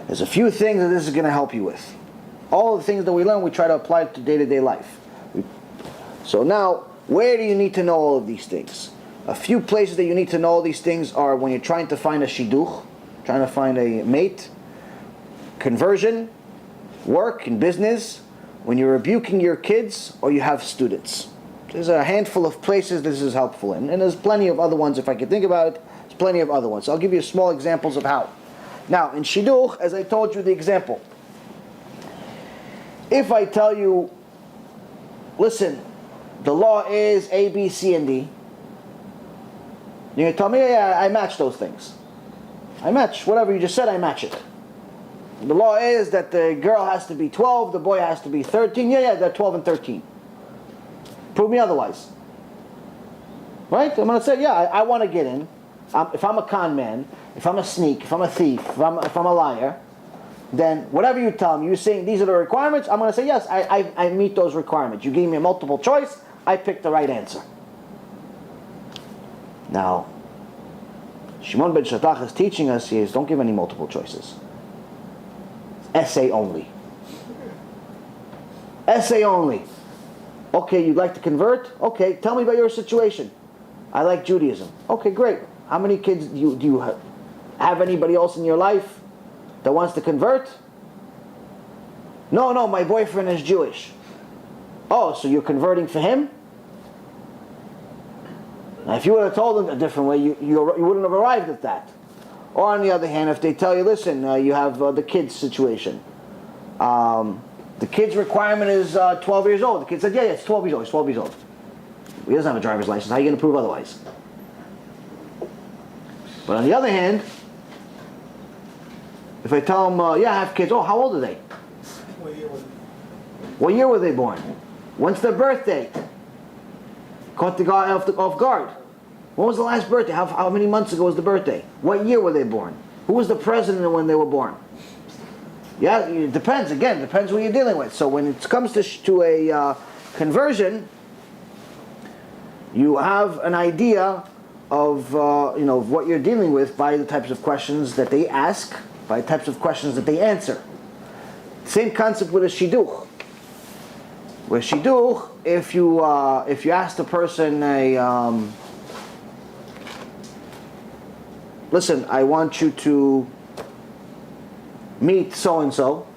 There's a few things that this is going to help you with. All the things that we learn, we try to apply to day-to-day life. So now, where do you need to know all of these things? A few places that you need to know all these things are when you're trying to find a shidduch, trying to find a mate, conversion, work and business, when you're rebuking your kids or you have students. There's a handful of places this is helpful in, and there's plenty of other ones. If I can think about it, there's plenty of other ones. So I'll give you small examples of how. Now, in shidduch, as I told you the example, if I tell you, listen, the law is A, B, C, and D, you're going to tell me, yeah, I match those things. I match whatever you just said, I match it. The law is that the girl has to be 12, the boy has to be 13. Yeah, they're 12 and 13. Prove me otherwise. Right? I'm going to say, yeah, I want to get in. If I'm a con man, if I'm a sneak, if I'm a thief, if I'm a liar, then whatever you tell me, you're saying these are the requirements, I'm going to say, yes, I meet those requirements. You gave me a multiple choice, I picked the right answer. Now, Shimon ben Shattach is teaching us here is don't give any multiple choices. Essay only. Essay only. Okay, you'd like to convert? Okay, tell me about your situation. I like Judaism. Okay, great. How many kids do you have anybody else in your life that wants to convert? No, my boyfriend is Jewish. Oh, so you're converting for him? Now, if you would have told them a different way, you wouldn't have arrived at that. Or on the other hand, if they tell you, listen, you have the kids situation. The kid's requirement is 12 years old. The kid said, yeah, it's 12 years old. He's 12 years old. He doesn't have a driver's license. How are you going to prove otherwise? But on the other hand, if I tell them, yeah, I have kids. Oh, how old are they? What year was it? What year were they born? When's their birth date? Caught the guy off guard. When was the last birthday? How many months ago was the birthday? What year were they born? Who was the president when they were born? Yeah, it depends. Again, depends who you're dealing with. So when it comes to a conversion, you have an idea of of what you're dealing with by the types of questions that they ask, by the types of questions that they answer. Same concept with a shidduch. With shidduch, if you ask the person listen, I want you to meet so and so.